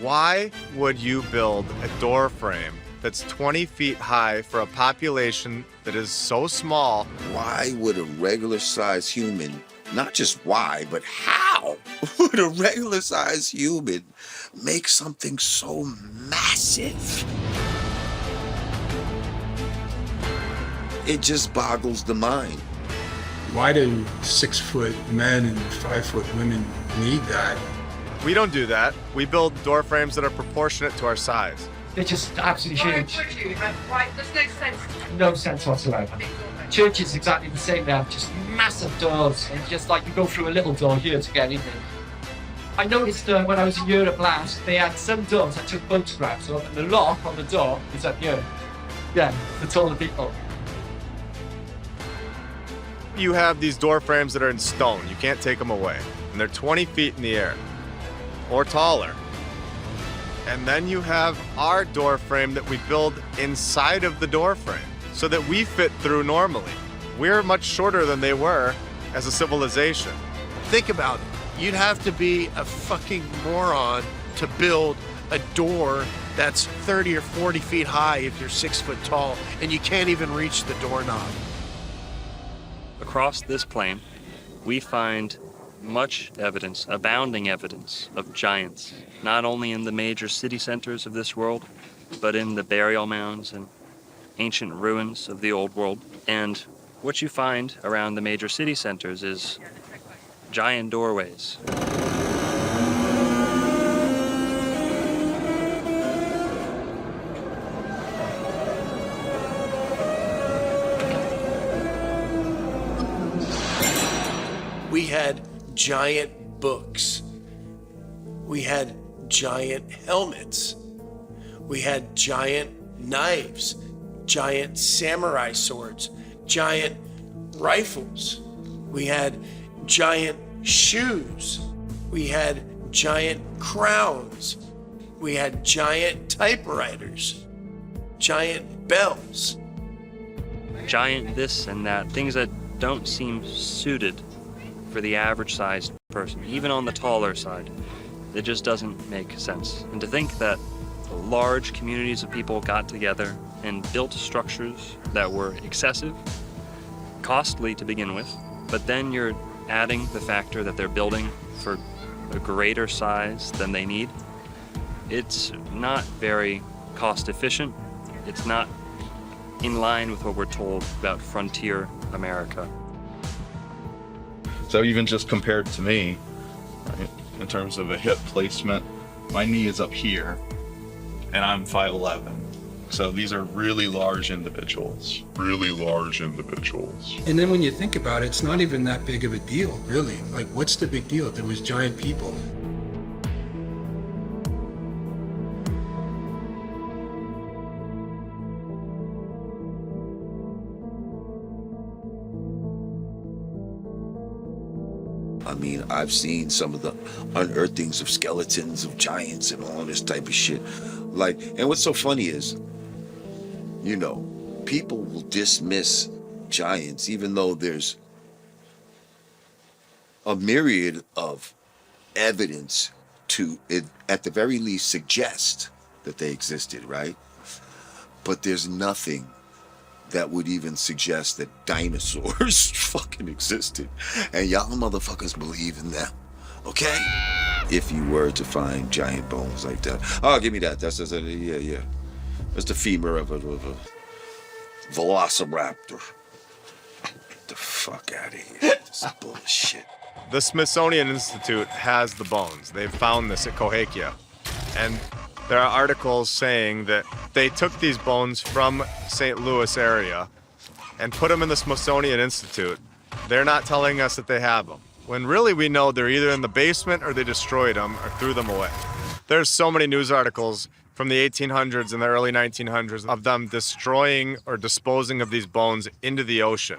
Why would you build a door frame that's 20 feet high for a population that is so small? Why would a regular-sized human, not just why, but how would a regular-sized human make something so massive? It just boggles the mind. Why do 6-foot men and 5-foot women need that? We don't do that. We build door frames that are proportionate to our size. They're just absolutely huge. There's no sense whatsoever. Church is exactly the same. They have just massive doors, and just like you go through a little door here to get in there. I noticed when I was in Europe last, they had some doors I took photographs of, and the lock on the door is up here. Yeah, the taller people. You have these door frames that are in stone. You can't take them away. And they're 20 feet in the air or taller. And then you have our door frame that we build inside of the door frame so that we fit through normally. We're much shorter than they were as a civilization. Think about it. You'd have to be a fucking moron to build a door that's 30 or 40 feet high if you're 6 foot tall and you can't even reach the doorknob. Across this plain, we find much evidence, abounding evidence of giants, not only in the major city centers of this world, but in the burial mounds and ancient ruins of the old world. And what you find around the major city centers is giant doorways. We had giant books. We had giant helmets. We had giant knives, giant samurai swords, giant rifles. We had giant shoes. We had giant crowns. We had giant typewriters, giant bells. Giant this and that, things that don't seem suited for the average sized person, even on the taller side. It just doesn't make sense. And to think that large communities of people got together and built structures that were excessive, costly to begin with, but then you're adding the factor that they're building for a greater size than they need. It's not very cost efficient. It's not in line with what we're told about frontier America. So even just compared to me, right, in terms of a hip placement, my knee is up here and I'm 5'11". So these are really large individuals. Really large individuals. And then when you think about it, it's not even that big of a deal, really. Like, what's the big deal if there was giant people? I mean, I've seen some of the unearthings of skeletons of giants and all this type of shit. Like, and what's so funny is, you know, people will dismiss giants even though there's a myriad of evidence to, it, at the very least, suggest that they existed, right? But there's nothing that would even suggest that dinosaurs fucking existed. And y'all motherfuckers believe in them, okay? If you were to find giant bones like that. Oh, give me that. That's yeah. That's the femur of a velociraptor. Get the fuck out of here. This is bullshit. The Smithsonian Institute has the bones. They've found this at Cahokia. And there are articles saying that they took these bones from St. Louis area and put them in the Smithsonian Institute. They're not telling us that they have them, when really we know they're either in the basement or they destroyed them or threw them away. There's so many news articles from the 1800s and the early 1900s of them destroying or disposing of these bones into the ocean.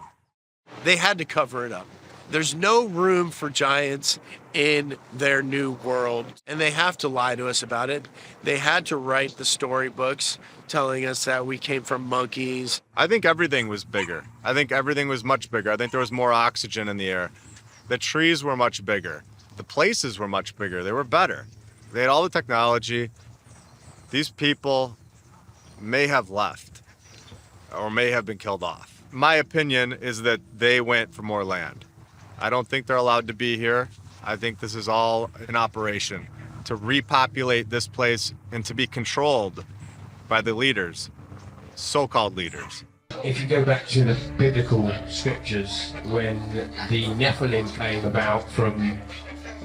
They had to cover it up. There's no room for giants in their new world, and they have to lie to us about it. They had to write the storybooks telling us that we came from monkeys. I think everything was bigger. I think everything was much bigger. I think there was more oxygen in the air. The trees were much bigger. The places were much bigger. They were better. They had all the technology. These people may have left or may have been killed off. My opinion is that they went for more land. I don't think they're allowed to be here. I think this is all an operation to repopulate this place and to be controlled by the leaders, so-called leaders. If you go back to the biblical scriptures, when the Nephilim came about from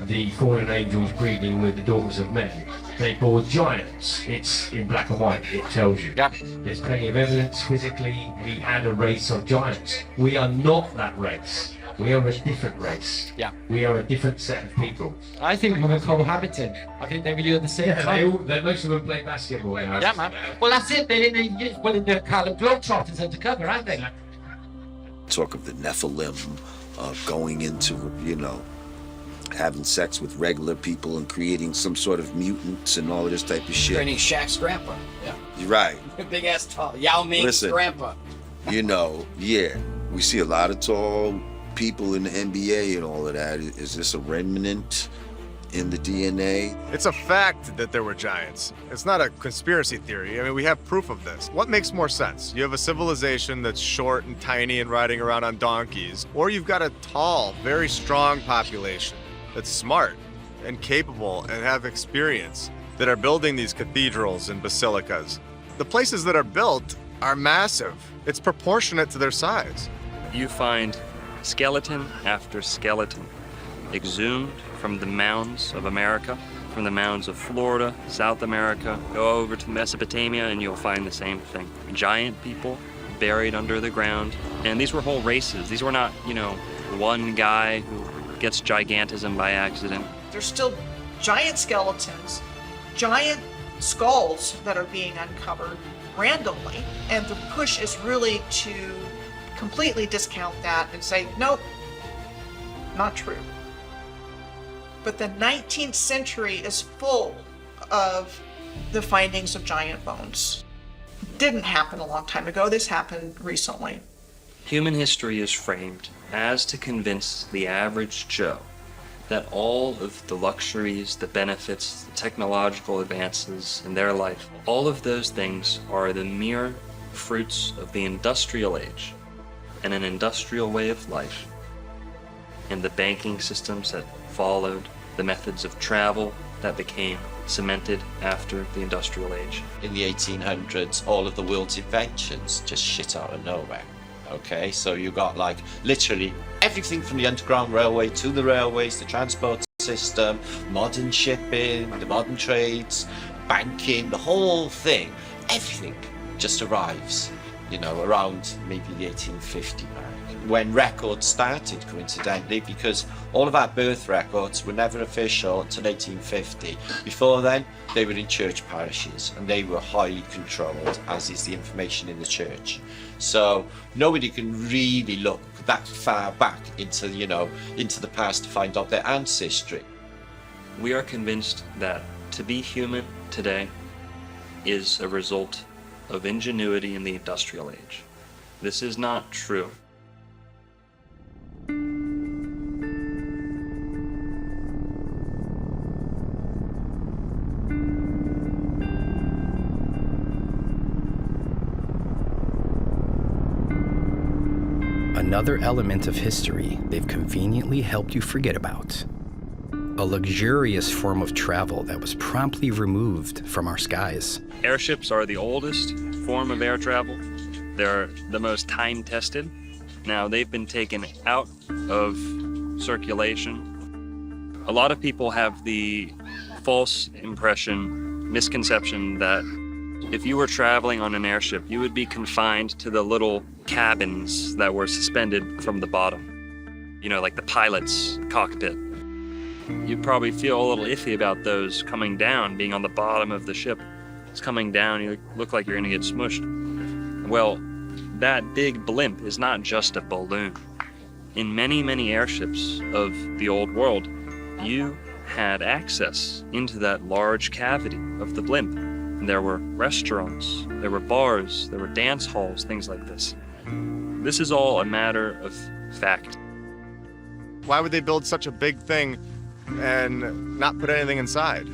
the fallen angels breeding with the daughters of men, they bore giants. It's in black and white, it tells you. Yeah. There's plenty of evidence physically we had a race of giants. We are not that race. We are a different race. Yeah. We are a different set of people. I think we were cohabiting. I think they were doing the same time. Most of them play basketball. Yeah, man. Well, that's it. They're in the Harlem Globetrotters undercover, aren't they? Talk of the Nephilim going into, having sex with regular people and creating some sort of mutants and all of this type of shit. Training Shaq's grandpa. Yeah. You're right. Big ass tall. Yao Ming's grandpa. We see a lot of tall people in the NBA and all of that. Is this a remnant in the DNA? It's a fact that there were giants. It's not a conspiracy theory. I mean, we have proof of this. What makes more sense? You have a civilization that's short and tiny and riding around on donkeys, or you've got a tall, very strong population that's smart and capable and have experience that are building these cathedrals and basilicas. The places that are built are massive. It's proportionate to their size. You find skeleton after skeleton exhumed from the mounds of America, from the mounds of Florida, South America. Go over to Mesopotamia and you'll find the same thing. Giant people buried under the ground. And these were whole races. These were not, one guy who gets gigantism by accident. There's still giant skeletons, giant skulls that are being uncovered randomly, and the push is really to completely discount that and say, nope, not true. But the 19th century is full of the findings of giant bones. Didn't happen a long time ago. This happened recently. Human history is framed as to convince the average Joe that all of the luxuries, the benefits, the technological advances in their life, all of those things are the mere fruits of the industrial age and an industrial way of life, and the banking systems that followed, the methods of travel that became cemented after the industrial age. In the 1800s, all of the world's inventions just shit out of nowhere. Okay, so you got like literally everything from the Underground Railway to the railways, the transport system, modern shipping, the modern trades, banking, the whole thing, everything just arrives, around maybe the 1850 mark, when records started, coincidentally, because all of our birth records were never official until 1850. Before then, they were in church parishes and they were highly controlled, as is the information in the church. So nobody can really look that far back into the past to find out their ancestry. We are convinced that to be human today is a result of ingenuity in the industrial age. This is not true. another element of history they've conveniently helped you forget about. A luxurious form of travel that was promptly removed from our skies. Airships are the oldest form of air travel. They're the most time-tested. Now, they've been taken out of circulation. A lot of people have the false impression, misconception that if you were traveling on an airship, you would be confined to the little cabins that were suspended from the bottom. You know, like the pilot's cockpit. You'd probably feel a little iffy about those coming down, being on the bottom of the ship. It's coming down, you look like you're gonna get smushed. Well, that big blimp is not just a balloon. In many, many airships of the old world, you had access into that large cavity of the blimp. And there were restaurants, there were bars, there were dance halls, things like this. This is all a matter of fact. Why would they build such a big thing and not put anything inside?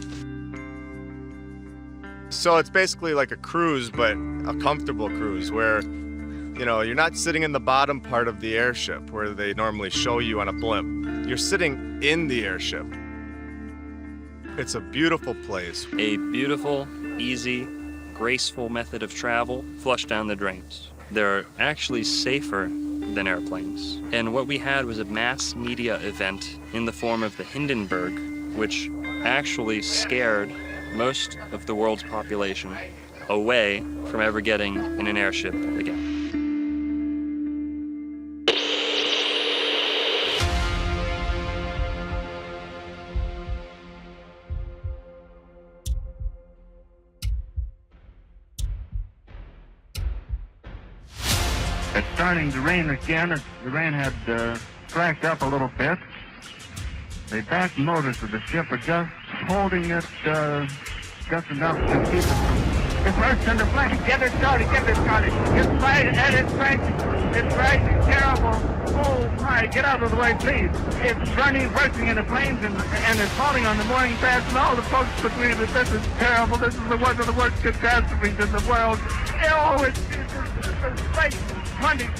So it's basically like a cruise, but a comfortable cruise where, you know, you're not sitting in the bottom part of the airship where they normally show you on a blimp. You're sitting in the airship. It's a beautiful place. A beautiful, easy, graceful method of travel, flush down the drains. They're actually safer than airplanes. And what we had was a mass media event in the form of the Hindenburg, which actually scared most of the world's population away from ever getting in an airship again. It's starting to rain again. The rain had slacked up a little bit. The back motors of the ship are just holding it just enough to keep it from... It's burst into flames. Get it started, It's right, and it's rising terrible. Oh my, get out of the way, please. It's bursting into flames, and it's falling on the mooring pads, and all the folks between it. This is terrible. This is one of the worst catastrophes in the world. Oh, it's like 400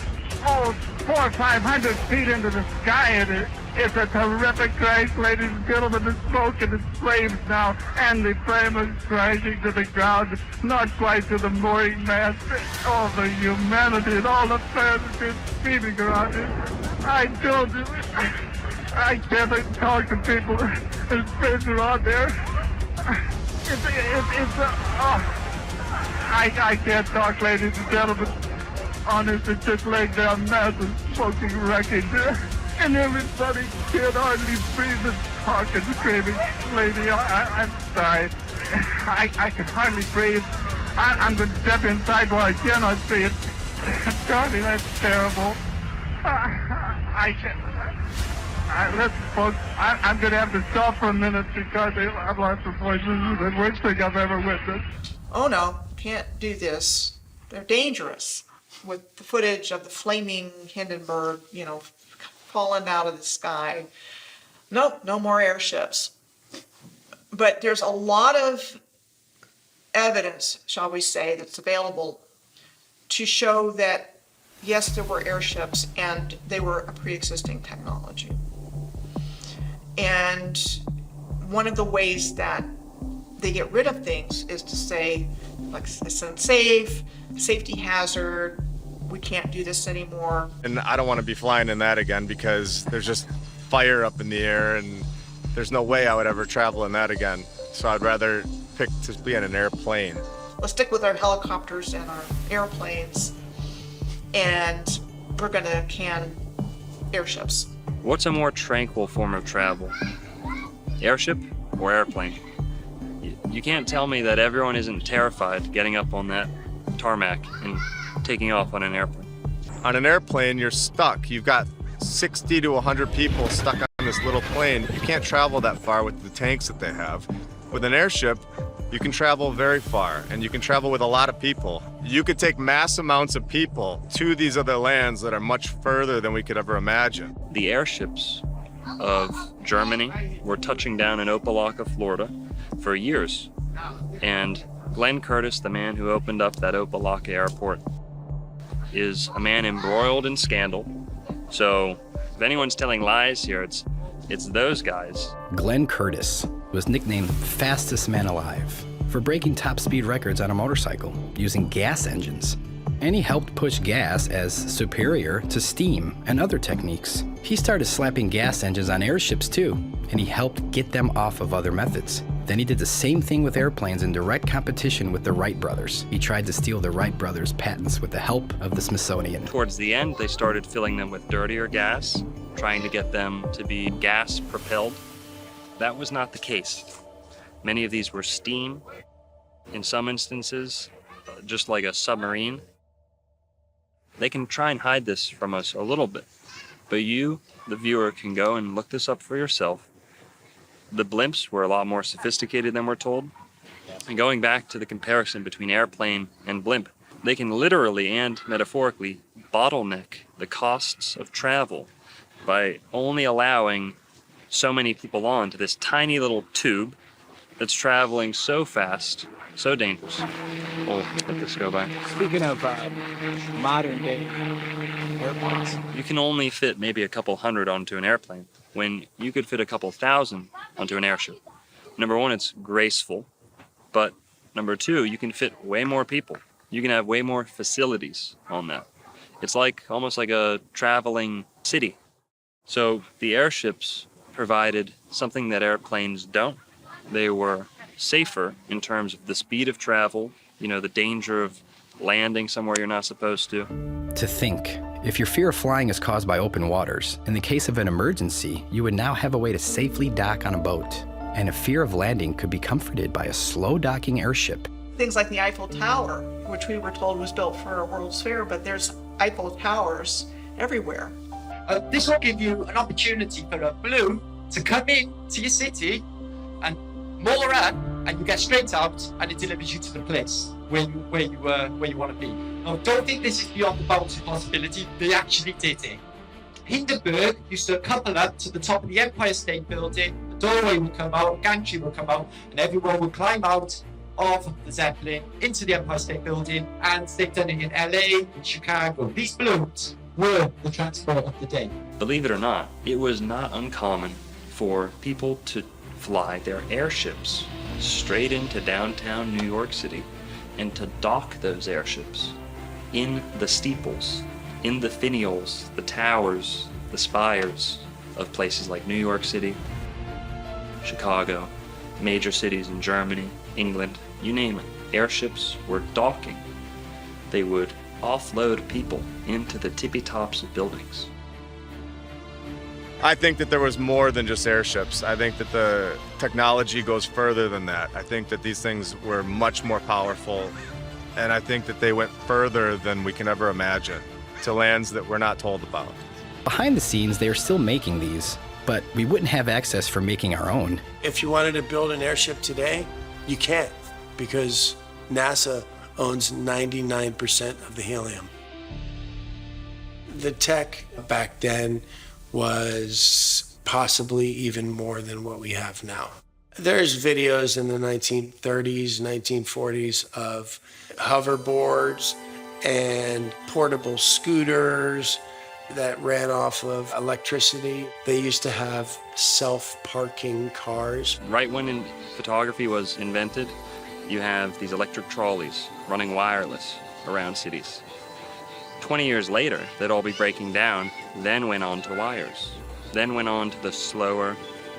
or 500 feet into the sky, and it's a terrific crash, ladies and gentlemen. The smoke and the flames now, and the flame is crashing to the ground, not quite to the mooring mast. All the humanity and all the fans are screaming around it. I can't talk to people. There's friends around there. I can't talk, ladies and gentlemen. Honest, it's just laying down massive smoking wreckage. And everybody can't hardly breathe and talk and screaming. Lady, I'm sorry. I can hardly breathe. I'm going to step inside while I cannot see it. Charlie, that's terrible. I can't. Listen, folks, I'm going to have to stop for a minute because I've lost the voice. This is the worst thing I've ever witnessed. Oh no, can't do this. They're dangerous. With the footage of the flaming Hindenburg, you know, falling out of the sky. Nope, no more airships. But there's a lot of evidence, shall we say, that's available to show that, yes, there were airships and they were a pre-existing technology. And one of the ways that they get rid of things is to say, like, it's unsafe, safety hazard, we can't do this anymore. And I don't want to be flying in that again because there's just fire up in the air and there's no way I would ever travel in that again. So I'd rather pick to be in an airplane. Let's stick with our helicopters and our airplanes, and we're gonna can airships. What's a more tranquil form of travel? Airship or airplane? You can't tell me that everyone isn't terrified getting up on that tarmac and taking off on an airplane. On an airplane, you're stuck. You've got 60 to 100 people stuck on this little plane. You can't travel that far with the tanks that they have. With an airship, you can travel very far, and you can travel with a lot of people. You could take mass amounts of people to these other lands that are much further than we could ever imagine. The airships of Germany were touching down in Opelika, Florida for years. And Glenn Curtis, the man who opened up that Opelika airport, is a man embroiled in scandal So if anyone's telling lies here, it's those guys. Glenn Curtis was nicknamed fastest man alive for breaking top speed records on a motorcycle using gas engines. And he helped push gas as superior to steam and other techniques. He started slapping gas engines on airships too, and he helped get them off of other methods. Then he did the same thing with airplanes in direct competition with the Wright brothers. He tried to steal the Wright brothers' patents with the help of the Smithsonian. Towards the end, they started filling them with dirtier gas, trying to get them to be gas propelled. That was not the case. Many of these were steam. In some instances, just like a submarine. They can try and hide this from us a little bit, but you, the viewer, can go and look this up for yourself. The blimps were a lot more sophisticated than we're told. And going back to the comparison between airplane and blimp, they can literally and metaphorically bottleneck the costs of travel by only allowing so many people onto this tiny little tube that's traveling so fast, so dangerous. We'll let this go by. Speaking of modern day airplanes, You can only fit maybe a couple hundred onto an airplane when you could fit a couple thousand onto an airship. Number one, it's graceful, but number two, you can fit way more people. You can have way more facilities on that. It's like almost like a traveling city. So the airships provided something that airplanes don't. They were safer in terms of the speed of travel, the danger of landing somewhere you're not supposed to. To think, if your fear of flying is caused by open waters, in the case of an emergency, you would now have a way to safely dock on a boat. And a fear of landing could be comforted by a slow docking airship. Things like the Eiffel Tower, which we were told was built for a World's Fair, but there's Eiffel Towers everywhere. This will give you an opportunity for a balloon to come in to your city and moor up, and you get straight out, and it delivers you to the place where you want to be. Now, don't think this is beyond the bounds of possibility. They actually did it. Hindenburg used to couple up to the top of the Empire State Building. The doorway would come out, gantry would come out, and everyone would climb out of the Zeppelin into the Empire State Building. And they've done it in LA, in Chicago. These balloons were the transport of the day. Believe it or not, it was not uncommon for people to fly their airships straight into downtown New York City and to dock those airships in the steeples, in the finials, the towers, the spires of places like New York City, Chicago, major cities in Germany, England, you name it. Airships were docking. They would offload people into the tippy tops of buildings. I think that there was more than just airships. I think that the technology goes further than that. I think that these things were much more powerful, and I think that they went further than we can ever imagine, to lands that we're not told about. Behind the scenes, they are still making these, but we wouldn't have access for making our own. If you wanted to build an airship today, you can't, because NASA owns 99% of the helium. The tech back then was possibly even more than what we have now. There's videos in the 1930s, 1940s of hoverboards and portable scooters that ran off of electricity. They used to have self-parking cars. Right when photography was invented, you have these electric trolleys running wireless around cities. 20 years later, they'd all be breaking down, then went on to wires, then went on to the slower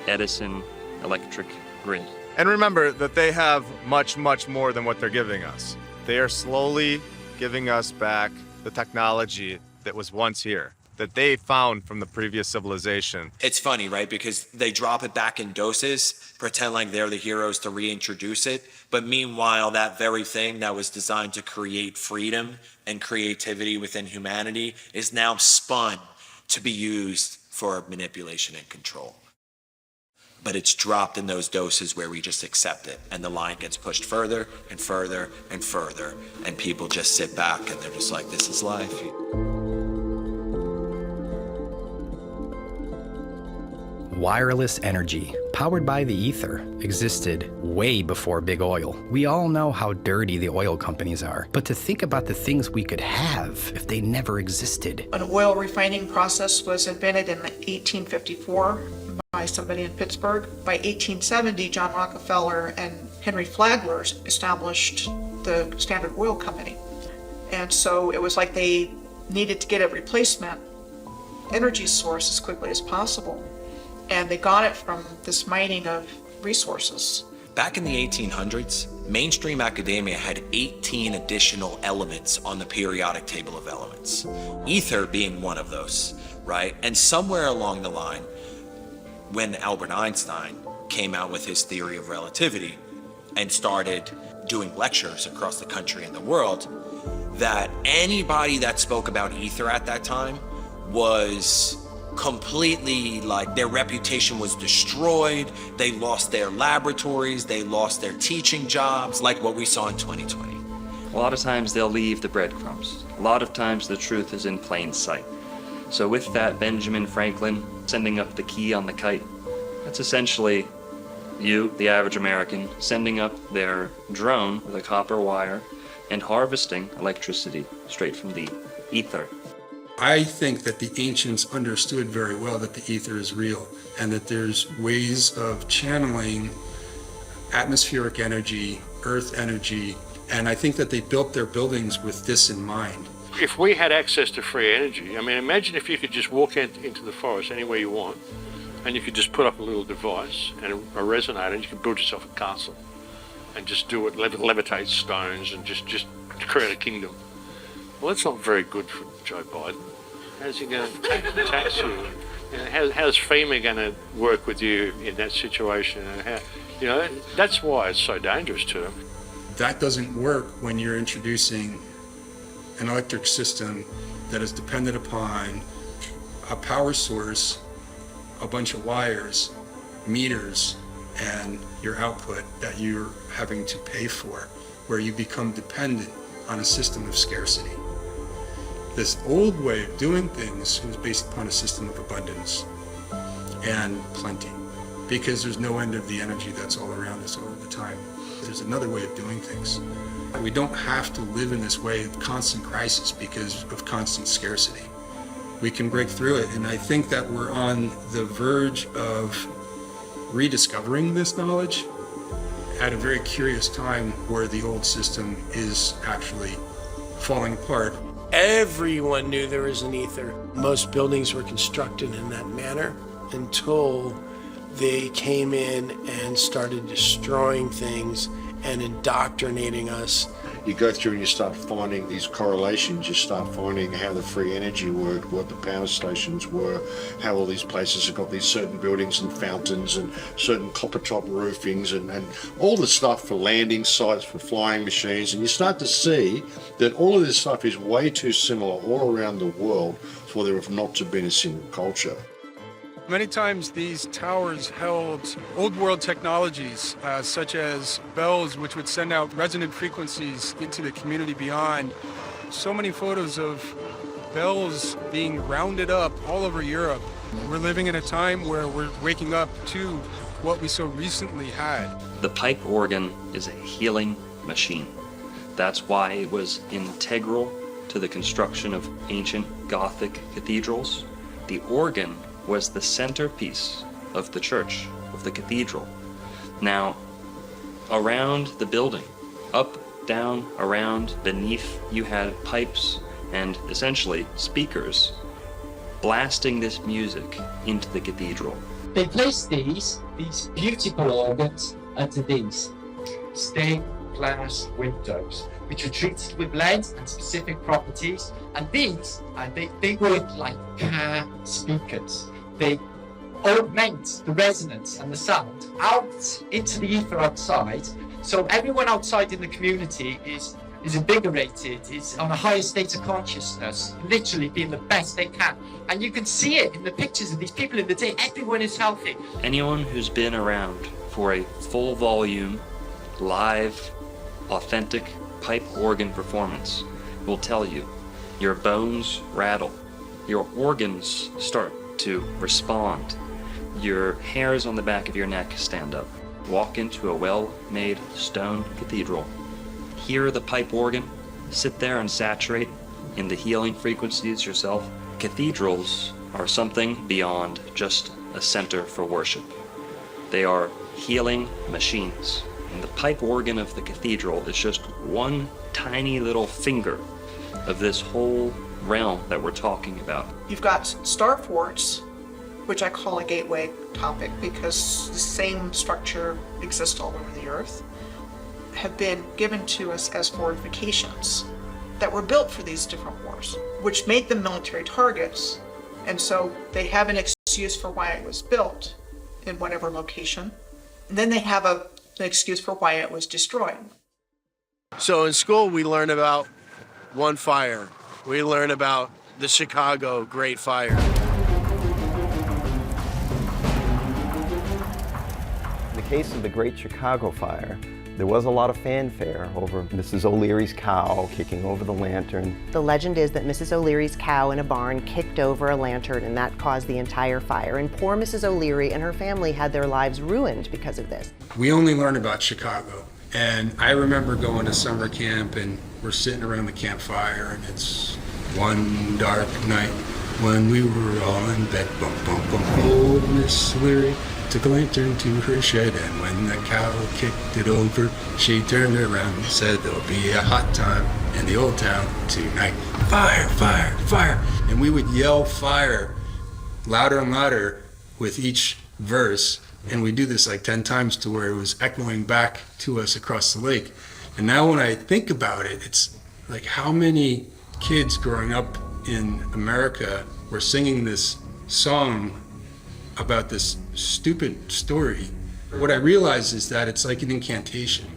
Edison electric grid. And remember that they have much, much more than what they're giving us. They are slowly giving us back the technology that was once here, that they found from the previous civilization. It's funny, right? Because they drop it back in doses, pretend like they're the heroes to reintroduce it. But meanwhile, that very thing that was designed to create freedom and creativity within humanity is now spun to be used for manipulation and control. But it's dropped in those doses where we just accept it, and the line gets pushed further and further and further, and people just sit back and they're just like, this is life. Wireless energy, powered by the ether, existed way before big oil. We all know how dirty the oil companies are, but to think about the things we could have if they never existed. An oil refining process was invented in 1854 by somebody in Pittsburgh. By 1870, John Rockefeller and Henry Flagler established the Standard Oil Company. And so it was like they needed to get a replacement energy source as quickly as possible. And they got it from this mining of resources. Back in the 1800s, mainstream academia had 18 additional elements on the periodic table of elements, ether being one of those, right? And somewhere along the line, when Albert Einstein came out with his theory of relativity and started doing lectures across the country and the world, that anybody that spoke about ether at that time was completely, like, their reputation was destroyed. They lost their laboratories, they lost their teaching jobs, like what we saw in 2020. A lot of times they'll leave the breadcrumbs. A lot of times the truth is in plain sight. So with that, Benjamin Franklin sending up the key on the kite, that's essentially you, the average American, sending up their drone with a copper wire and harvesting electricity straight from the ether. I think that the ancients understood very well that the ether is real and that there's ways of channeling atmospheric energy, earth energy, and I think that they built their buildings with this in mind. If we had access to free energy, I mean, imagine if you could just walk into the forest anywhere you want and you could just put up a little device and a resonator and you could build yourself a castle and just do it, levitate stones and just create a kingdom. Well, that's not very good for Joe Biden. How's he going to tax you? How's FEMA going to work with you in that situation? And how, that's why it's so dangerous to them. That doesn't work when you're introducing an electric system that is dependent upon a power source, a bunch of wires, meters, and your output that you're having to pay for, where you become dependent on a system of scarcity. This old way of doing things was based upon a system of abundance and plenty, because there's no end of the energy that's all around us all the time. There's another way of doing things. We don't have to live in this way of constant crisis because of constant scarcity. We can break through it, and I think that we're on the verge of rediscovering this knowledge at a very curious time where the old system is actually falling apart. Everyone knew there was an ether. Most buildings were constructed in that manner until they came in and started destroying things and indoctrinating us. You go through and you start finding these correlations, you start finding how the free energy worked, what the power stations were, how all these places have got these certain buildings and fountains and certain copper top roofings and all the stuff for landing sites, for flying machines, and you start to see that all of this stuff is way too similar all around the world for there have not to been a single culture. Many times these towers held old world technologies, such as bells, which would send out resonant frequencies into the community beyond. So many photos of bells being rounded up all over Europe. We're living in a time where we're waking up to what we so recently had. The pipe organ is a healing machine. That's why it was integral to the construction of ancient Gothic cathedrals. The organ was the centerpiece of the church, of the cathedral. Now, around the building, up, down, around, beneath, you had pipes and essentially speakers blasting this music into the cathedral. They placed these beautiful organs under these stained glass windows, which were treated with lead and specific properties. And these, they work like car speakers. They augment the resonance and the sound out into the ether outside. So everyone outside in the community is invigorated, is on a higher state of consciousness, literally being the best they can. And you can see it in the pictures of these people in the day. Everyone is healthy. Anyone who's been around for a full volume, live, authentic pipe organ performance will tell you your bones rattle, your organs start to respond. your hairs on the back of your neck stand up. Walk into a well-made stone cathedral. Hear the pipe organ. Sit there and saturate in the healing frequencies yourself. Cathedrals are something beyond just a center for worship. They are healing machines. And the pipe organ of the cathedral is just one tiny little finger of this whole realm that we're talking about. You've got star forts, which I call a gateway topic because the same structure exists all over the earth, have been given to us as fortifications that were built for these different wars, which made them military targets. And so they have an excuse for why it was built in whatever location. And then they have an excuse for why it was destroyed. So in school, we learn about one fire. We learn about the Chicago Great Fire. In the case of the Great Chicago Fire, there was a lot of fanfare over Mrs. O'Leary's cow kicking over the lantern. The legend is that Mrs. O'Leary's cow in a barn kicked over a lantern and that caused the entire fire. And poor Mrs. O'Leary and her family had their lives ruined because of this. We only learn about Chicago. And I remember going to summer camp and we're sitting around the campfire and it's one dark night when we were all in bed. Bum, bum, bum. Old Miss O'Leary took a lantern to her shed, and when the cow kicked it over, she turned around and said, "There'll be a hot time in the old town tonight. Fire, fire, fire." And we would yell fire louder and louder with each verse, and we do this like 10 times to where it was echoing back to us across the lake. And now when I think about it, it's like how many kids growing up in America were singing this song about this stupid story. What I realize is that it's like an incantation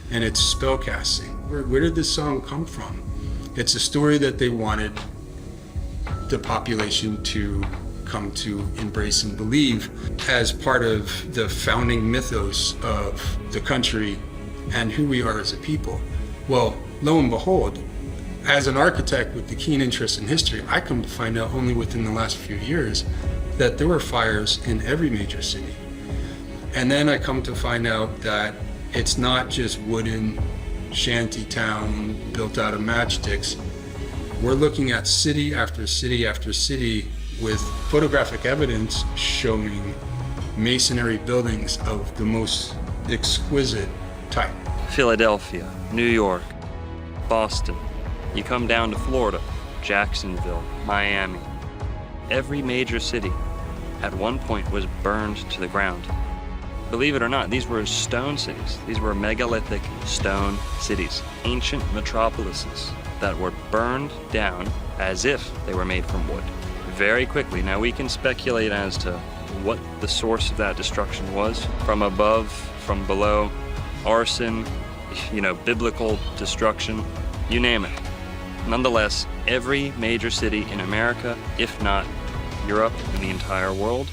and it's spellcasting. Where did this song come from? It's a story that they wanted the population to come to embrace and believe as part of the founding mythos of the country and who we are as a people. Well, lo and behold, as an architect with the keen interest in history, I come to find out only within the last few years that there were fires in every major city. And then I come to find out that it's not just wooden shanty town built out of matchsticks. We're looking at city after city after city with photographic evidence showing masonry buildings of the most exquisite type. Philadelphia, New York, Boston. You come down to Florida, Jacksonville, Miami. Every major city at one point was burned to the ground. Believe it or not, these were stone cities. These were megalithic stone cities, ancient metropolises that were burned down as if they were made from wood. Very quickly. Now we can speculate as to what the source of that destruction was. From above, from below, arson, biblical destruction, you name it. Nonetheless, every major city in America, if not Europe and the entire world,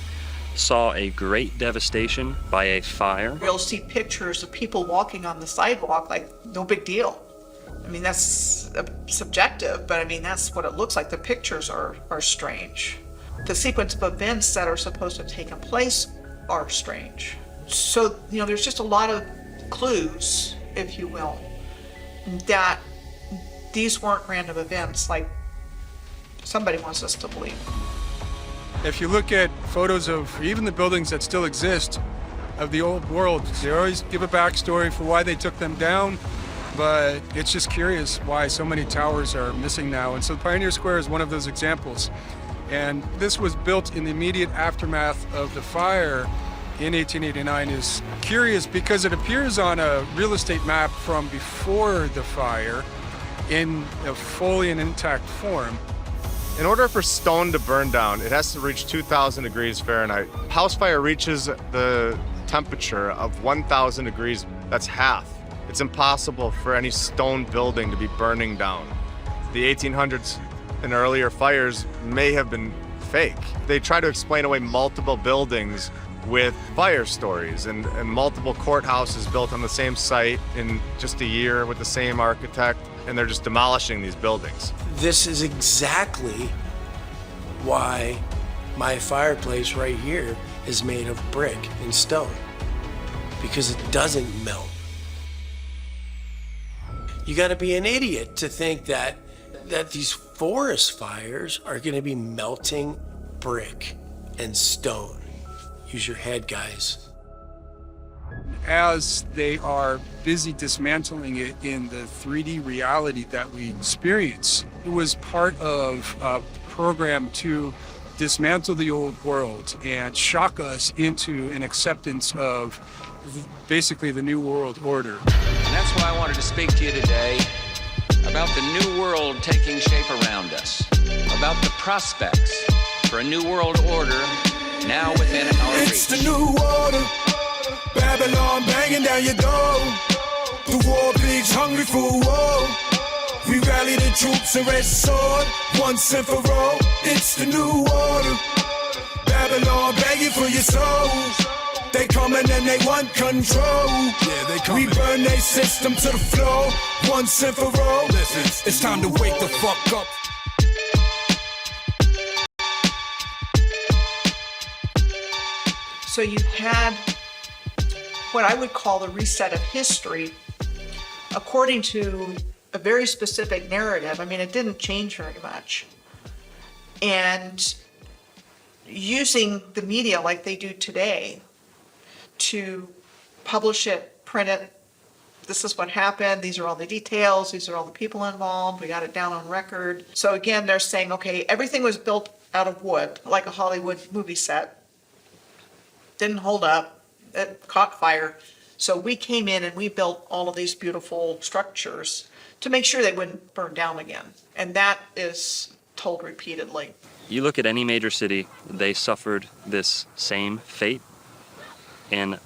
saw a great devastation by a fire. You'll see pictures of people walking on the sidewalk like no big deal. I mean, that's subjective, but I mean, that's what it looks like. The pictures are strange. The sequence of events that are supposed to have taken place are strange. So, there's just a lot of clues, if you will, that these weren't random events like somebody wants us to believe. If you look at photos of even the buildings that still exist of the old world, they always give a backstory for why they took them down, but it's just curious why so many towers are missing now. And so Pioneer Square is one of those examples. And this was built in the immediate aftermath of the fire in 1889. Is curious because it appears on a real estate map from before the fire in a fully and intact form. In order for stone to burn down, it has to reach 2,000 degrees Fahrenheit. House fire reaches the temperature of 1,000 degrees. That's half. It's impossible for any stone building to be burning down. The 1800s and earlier fires may have been fake. They try to explain away multiple buildings with fire stories and multiple courthouses built on the same site in just a year with the same architect, and they're just demolishing these buildings. This is exactly why my fireplace right here is made of brick and stone because it doesn't melt. You got to be an idiot to think that these forest fires are going to be melting brick and stone. Use your head, guys. As they are busy dismantling it in the 3D reality that we experience, it was part of a program to dismantle the old world and shock us into an acceptance of basically the new world order. And that's why I wanted to speak to you today about the new world taking shape around us, about the prospects for a new world order now within our reach. It's the new order, Babylon banging down your door. The war pigs hungry for war. We rally the troops and raise the sword, once and for all. It's the new order, Babylon begging for your souls. They coming and they want control. Yeah, they coming. We burn their system to the floor, once and for all. Listen, it's time to wake the fuck up. So you had what I would call the reset of history according to a very specific narrative. I mean, it didn't change very much. And using the media like they do today to publish it, print it, this is what happened, these are all the details, these are all the people involved, we got it down on record. So again, they're saying, okay, everything was built out of wood, like a Hollywood movie set. Didn't hold up, it caught fire. So we came in and we built all of these beautiful structures to make sure they wouldn't burn down again. And that is told repeatedly. You look at any major city, they suffered this same fate. And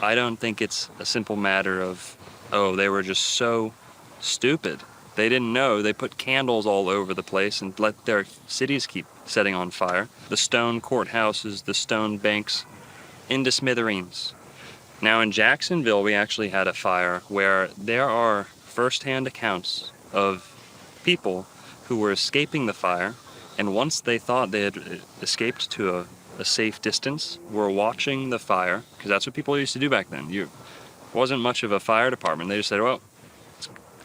I don't think it's a simple matter of, oh, they were just so stupid. They didn't know. They put candles all over the place and let their cities keep setting on fire. The stone courthouses, the stone banks, into smithereens. Now in Jacksonville, we actually had a fire where there are first-hand accounts of people who were escaping the fire, and once they thought they had escaped to a safe distance, were watching the fire, because that's what people used to do back then. It wasn't much of a fire department. They just said, well,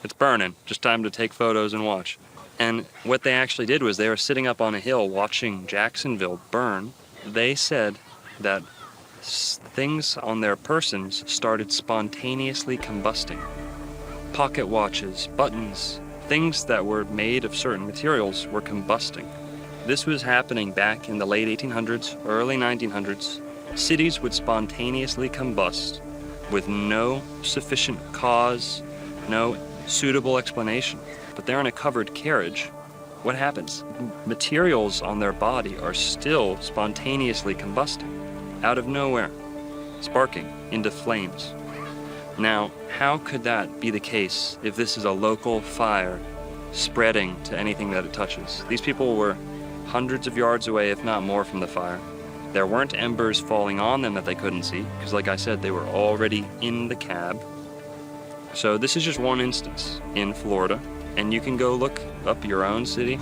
it's burning, just time to take photos and watch. And what they actually did was they were sitting up on a hill watching Jacksonville burn. They said that things on their persons started spontaneously combusting. Pocket watches, buttons, things that were made of certain materials were combusting. This was happening back in the late 1800s, early 1900s. Cities would spontaneously combust with no sufficient cause, no suitable explanation. But they're in a covered carriage. What happens? Materials on their body are still spontaneously combusting, out of nowhere, sparking into flames. Now, how could that be the case if this is a local fire spreading to anything that it touches? These people were hundreds of yards away, if not more, from the fire. There weren't embers falling on them that they couldn't see, because like I said, they were already in the cab. So this is just one instance in Florida, and you can go look up your own city,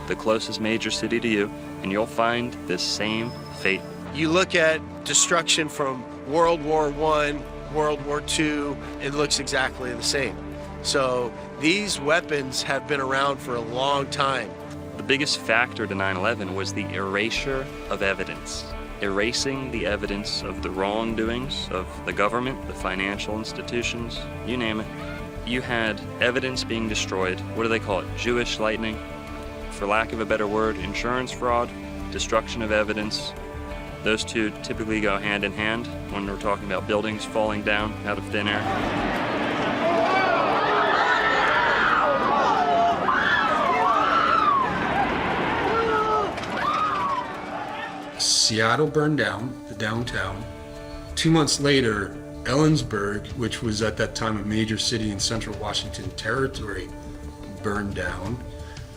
the closest major city to you, and you'll find this same fate. You look at destruction from World War I, World War II, it looks exactly the same. So these weapons have been around for a long time. The biggest factor to 9/11 was the erasure of evidence. Erasing the evidence of the wrongdoings of the government, the financial institutions, you name it. You had evidence being destroyed. What do they call it? Jewish lightning? For lack of a better word, insurance fraud, destruction of evidence. Those two typically go hand in hand when we're talking about buildings falling down out of thin air. Seattle burned down, the downtown. 2 months later, Ellensburg, which was at that time a major city in central Washington territory, burned down.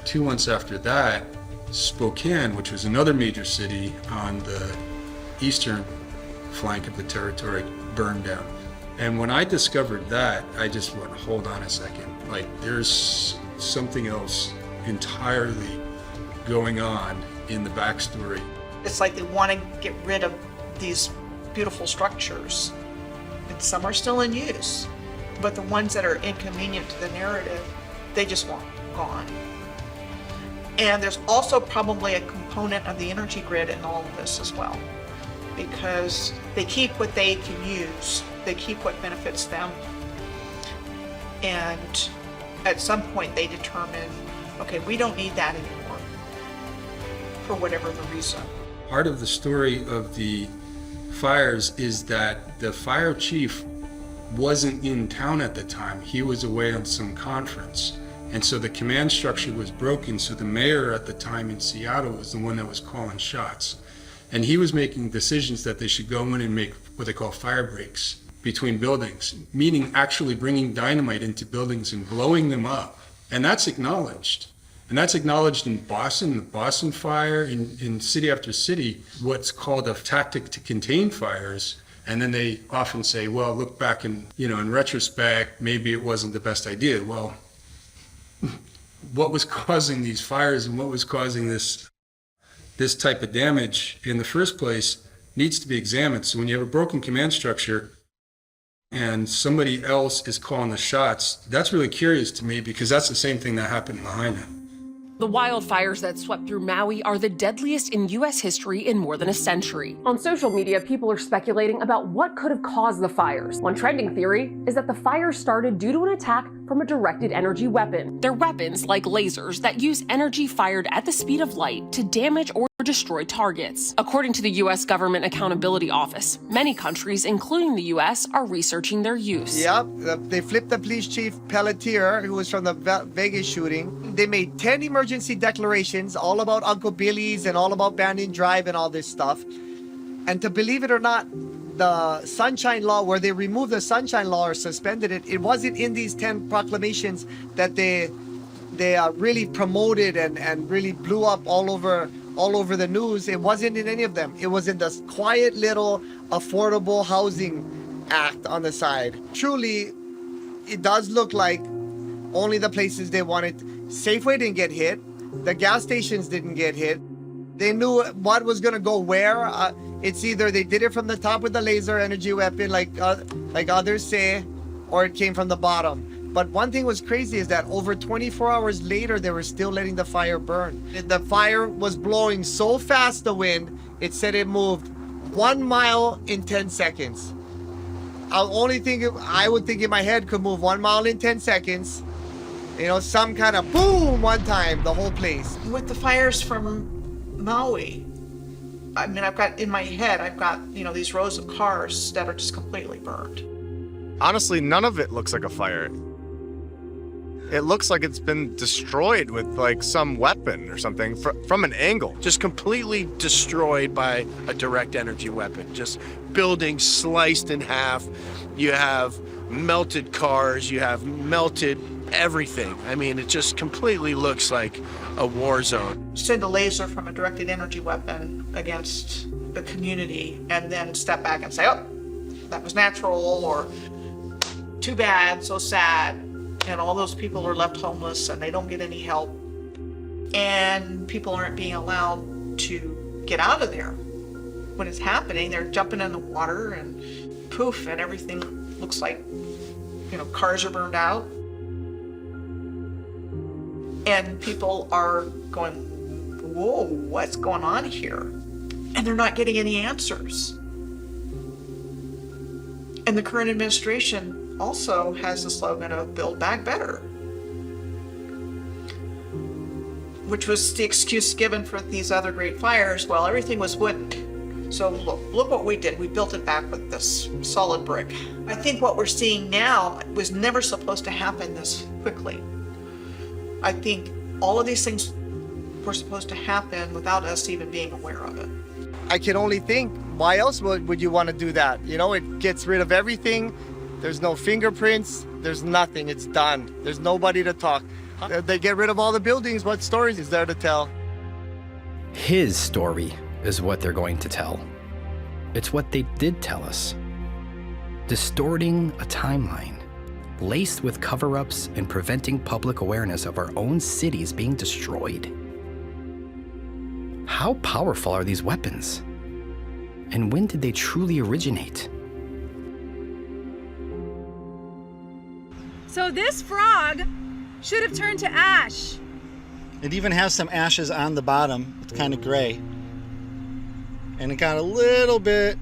2 months after that, Spokane, which was another major city on the eastern flank of the territory, burned down. And when I discovered that, I just went, hold on a second. Like, there's something else entirely going on in the backstory. It's like they want to get rid of these beautiful structures, and some are still in use, but the ones that are inconvenient to the narrative, they just want gone. And there's also probably a component of the energy grid in all of this as well, because they keep what they can use, they keep what benefits them, and at some point they determine, okay, we don't need that anymore, for whatever the reason. Part of the story of the fires is that the fire chief wasn't in town at the time. He was away on some conference. And so the command structure was broken. So the mayor at the time in Seattle was the one that was calling shots. And he was making decisions that they should go in and make what they call fire breaks between buildings, meaning actually bringing dynamite into buildings and blowing them up. And that's acknowledged. And that's acknowledged in Boston, the Boston fire, in city after city, what's called a tactic to contain fires. And then they often say, well, look back in retrospect, maybe it wasn't the best idea. Well, what was causing these fires and what was causing this type of damage in the first place needs to be examined. So when you have a broken command structure and somebody else is calling the shots, that's really curious to me, because that's the same thing that happened in Lahaina. The wildfires that swept through Maui are the deadliest in U.S. history in more than a century. On social media, people are speculating about what could have caused the fires. One trending theory is that the fires started due to an attack from a directed energy weapon. They're weapons like lasers that use energy fired at the speed of light to damage or destroy targets. According to the U.S. Government Accountability Office, many countries, including the U.S., are researching their use. Yep, they flipped the police chief Pelletier, who was from the Vegas shooting. They made 10 emergency declarations, all about Uncle Billy's and all about Banyan Drive and all this stuff. And to believe it or not, the Sunshine Law, where they removed the Sunshine Law or suspended it, it wasn't in these 10 proclamations that they really promoted and really blew up all over the news. It wasn't in any of them. It was in this quiet little Affordable Housing Act on the side. Truly, it does look like only the places they wanted. Safeway didn't get hit. The gas stations didn't get hit. They knew what was going to go where. It's either they did it from the top with the laser energy weapon, like others say, or it came from the bottom. But one thing was crazy is that over 24 hours later, they were still letting the fire burn. The fire was blowing so fast, the wind, it said it moved 1 mile in 10 seconds. Only thing I would think in my head could move 1 mile in 10 seconds. Some kind of boom one time, the whole place. With the fires from Maui, I mean, I've got these rows of cars that are just completely burned. Honestly, none of it looks like a fire. It looks like it's been destroyed with like some weapon or something from an angle. Just completely destroyed by a direct energy weapon. Just buildings sliced in half. You have melted cars, you have melted everything. I mean, it just completely looks like a war zone. Send a laser from a directed energy weapon against the community and then step back and say, oh, that was natural, or too bad, so sad. And all those people are left homeless and they don't get any help. And people aren't being allowed to get out of there. When it's happening, they're jumping in the water and poof, and everything looks like, cars are burned out. And people are going, whoa, what's going on here? And they're not getting any answers. And the current administration also has the slogan of Build Back Better, which was the excuse given for these other great fires. Well, everything was wooden. So look what we did. We built it back with this solid brick. I think what we're seeing now was never supposed to happen this quickly. I think all of these things were supposed to happen without us even being aware of it. I can only think, why else would you want to do that? It gets rid of everything. There's no fingerprints. There's nothing. It's done. There's nobody to talk. They get rid of all the buildings. What stories is there to tell? His story is what they're going to tell. It's what they did tell us. Distorting a timeline, laced with cover-ups and preventing public awareness of our own cities being destroyed. How powerful are these weapons? And when did they truly originate? So this frog should have turned to ash. It even has some ashes on the bottom. It's kind of gray. And it got a little bit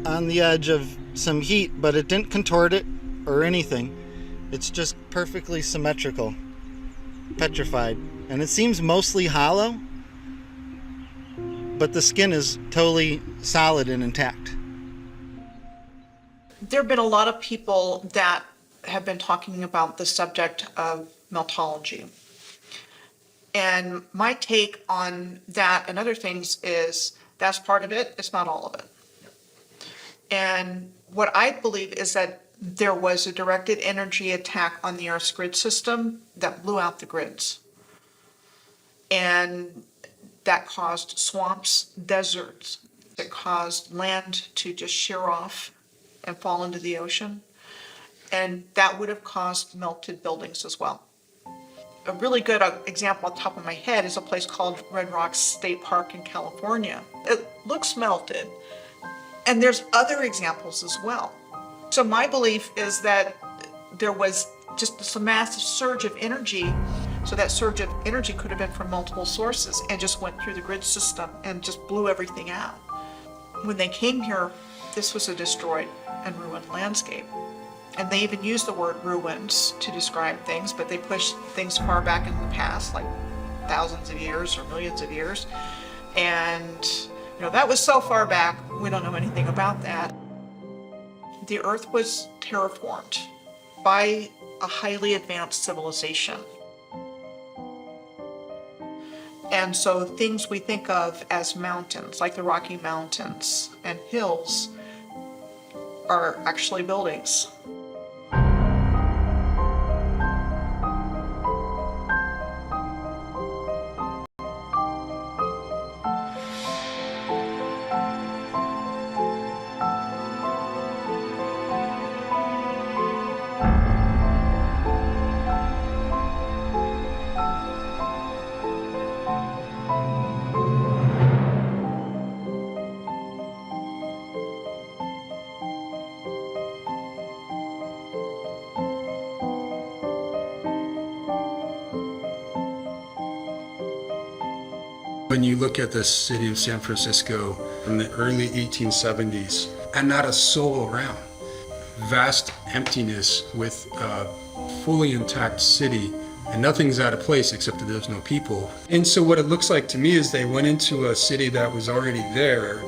on the edge of some heat, but it didn't contort it or anything. It's just perfectly symmetrical, petrified. And it seems mostly hollow, but the skin is totally solid and intact. There have been a lot of people that have been talking about the subject of meltology. And my take on that and other things is that's part of it, it's not all of it. And what I believe is that there was a directed energy attack on the Earth's grid system that blew out the grids. And that caused swamps, deserts. It caused land to just shear off and fall into the ocean. And that would have caused melted buildings as well. A really good example on top of my head is a place called Red Rocks State Park in California. It looks melted. And there's other examples as well. So my belief is that there was just this massive surge of energy. So that surge of energy could have been from multiple sources and just went through the grid system and just blew everything out. When they came here, this was a destroyed and ruined landscape. And they even use the word ruins to describe things, but they push things far back in the past, like thousands of years or millions of years. And that was so far back, we don't know anything about that. The Earth was terraformed by a highly advanced civilization. And so things we think of as mountains, like the Rocky Mountains and hills, are actually buildings. When you look at the city of San Francisco in the early 1870s, and not a soul around, vast emptiness with a fully intact city, and nothing's out of place except that there's no people. And so what it looks like to me is they went into a city that was already there.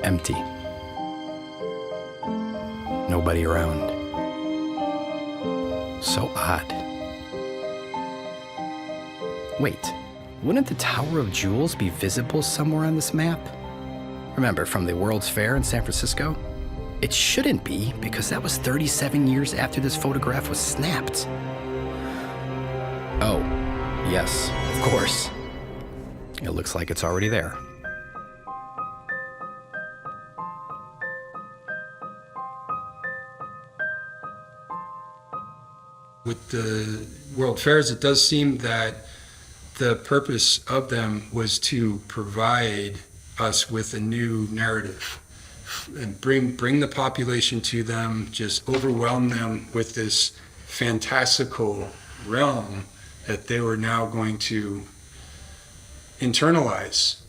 Empty. Nobody around. So odd. Wait, wouldn't the Tower of Jewels be visible somewhere on this map? Remember, from the World's Fair in San Francisco? It shouldn't be, because that was 37 years after this photograph was snapped. Oh, yes, of course. It looks like it's already there. With the World Fairs, it does seem that the purpose of them was to provide us with a new narrative and bring the population to them, just overwhelm them with this fantastical realm that they were now going to internalize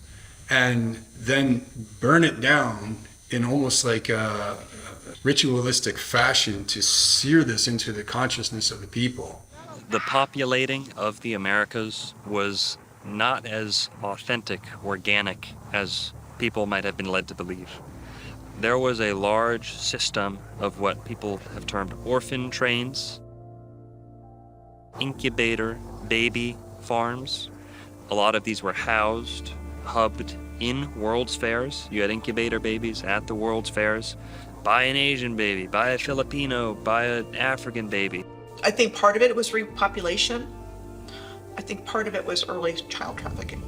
and then burn it down in almost like a ritualistic fashion to sear this into the consciousness of the people. The populating of the Americas was not as authentic, organic as people might have been led to believe. There was a large system of what people have termed orphan trains, incubator baby farms. A lot of these were housed, hubbed in World's Fairs. You had incubator babies at the World's Fairs. Buy an Asian baby, buy a Filipino, buy an African baby. I think part of it was repopulation. I think part of it was early child trafficking.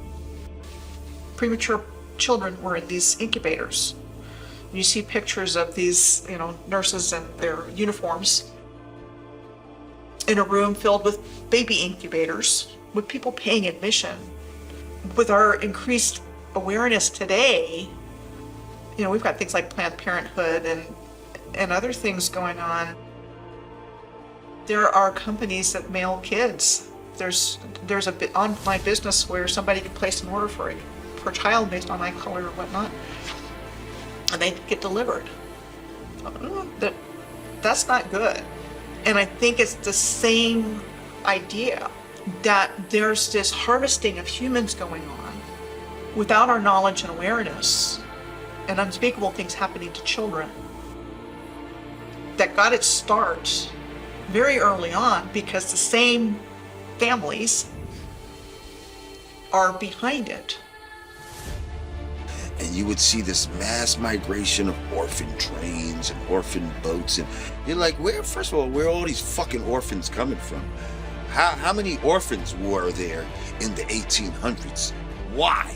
Premature children were in these incubators. You see pictures of these, nurses in their uniforms in a room filled with baby incubators, with people paying admission. With our increased awareness today, we've got things like Planned Parenthood and other things going on. There are companies that mail kids. There's a bit on my business where somebody can place an order for a child based on eye color or whatnot, and they get delivered. That's not good. And I think it's the same idea that there's this harvesting of humans going on without our knowledge and awareness, and unspeakable things happening to children that got its start very early on because the same families are behind it. And you would see this mass migration of orphan trains and orphan boats, and you're like, first of all, where are all these fucking orphans coming from? How many orphans were there in the 1800s? Why?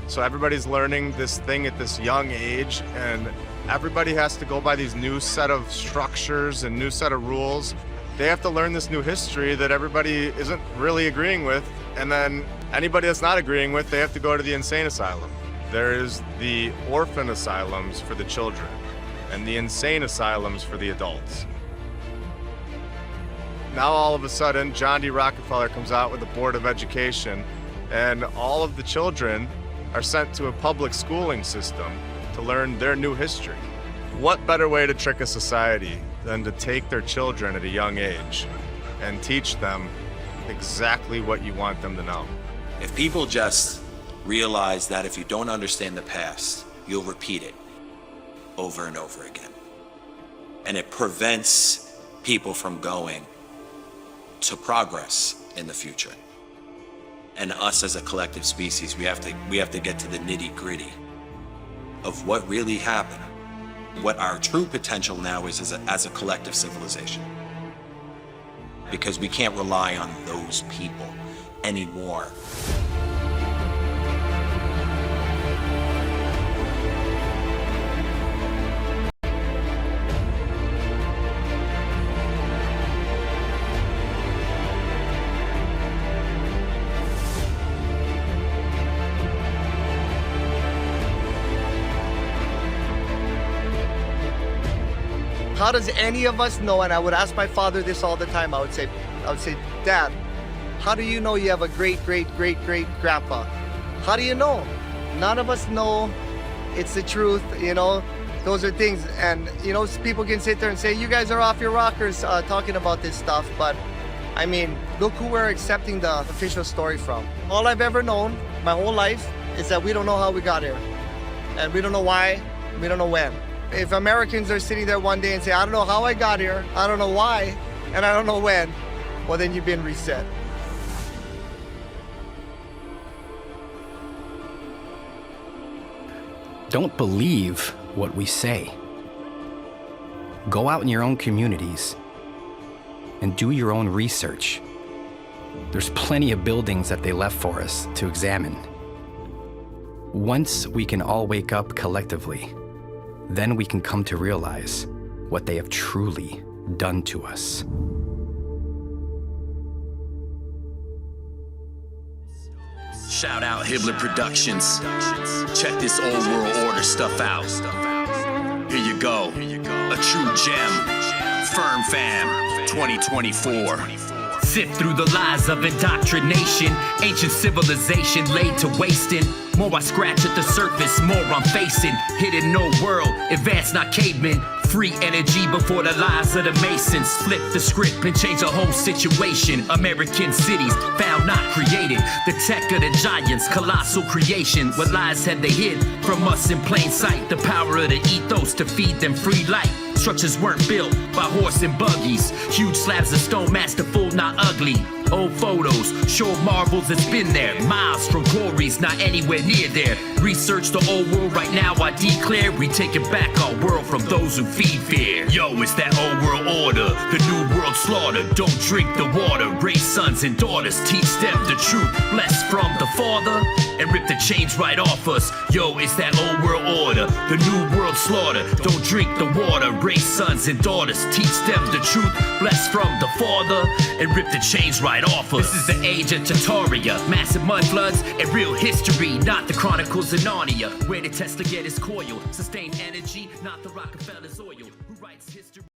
So everybody's learning this thing at this young age, and everybody has to go by these new set of structures and new set of rules. They have to learn this new history that everybody isn't really agreeing with, and then anybody that's not agreeing with, they have to go to the insane asylum. There is the orphan asylums for the children and the insane asylums for the adults. Now all of a sudden, John D. Rockefeller comes out with a board of education, and all of the children are sent to a public schooling system to learn their new history. What better way to trick a society than to take their children at a young age and teach them exactly what you want them to know? If people just realize that if you don't understand the past, you'll repeat it over and over again. And it prevents people from going to progress in the future. And us as a collective species, we have to get to the nitty-gritty of what really happened, what our true potential now is as a collective civilization. Because we can't rely on those people anymore. How does any of us know? And I would ask my father this all the time. I would say, Dad, how do you know you have a great grandpa? How do you know? None of us know. It's the truth, those are things. And, people can sit there and say, you guys are off your rockers talking about this stuff. But I mean, look who we're accepting the official story from. All I've ever known my whole life is that we don't know how we got here. And we don't know why, we don't know when. If Americans are sitting there one day and say, I don't know how I got here, I don't know why, and I don't know when, well, then you've been reset. Don't believe what we say. Go out in your own communities and do your own research. There's plenty of buildings that they left for us to examine. Once we can all wake up collectively, then we can come to realize what they have truly done to us. Shout out Hibbler Productions. Check this old world order stuff out. Here you go. A true gem. Firm Fam 2024. Sift through the lies of indoctrination. Ancient civilization laid to wasting. More I scratch at the surface, more I'm facing. Hidden no world, advanced not cavemen. Free energy before the lies of the Masons. Flip the script and change the whole situation. American cities found not created. The tech of the giants, colossal creation. What lies had they hid from us in plain sight? The power of the ethos to feed them free light. Structures weren't built by horse and buggies. Huge slabs of stone, masterful, not ugly. Old photos show marvels that's been there. Miles from glories, not anywhere near there. Research the old world right now, I declare we taking back our world from those who feed fear. Yo, it's that old world order, the new world slaughter. Don't drink the water, raise sons and daughters, teach them the truth, blessed from the Father, and rip the chains right off us. Yo, it's that old world order, the new world slaughter. Don't drink the water, raise sons and daughters, teach them the truth, blessed from the Father, and rip the chains right off us. This is the age of Tartaria, massive mud floods and real history, not the Chronicles of Narnia, where the Tesla get his coil, sustained energy, not the Rockefeller's oil. Who writes history?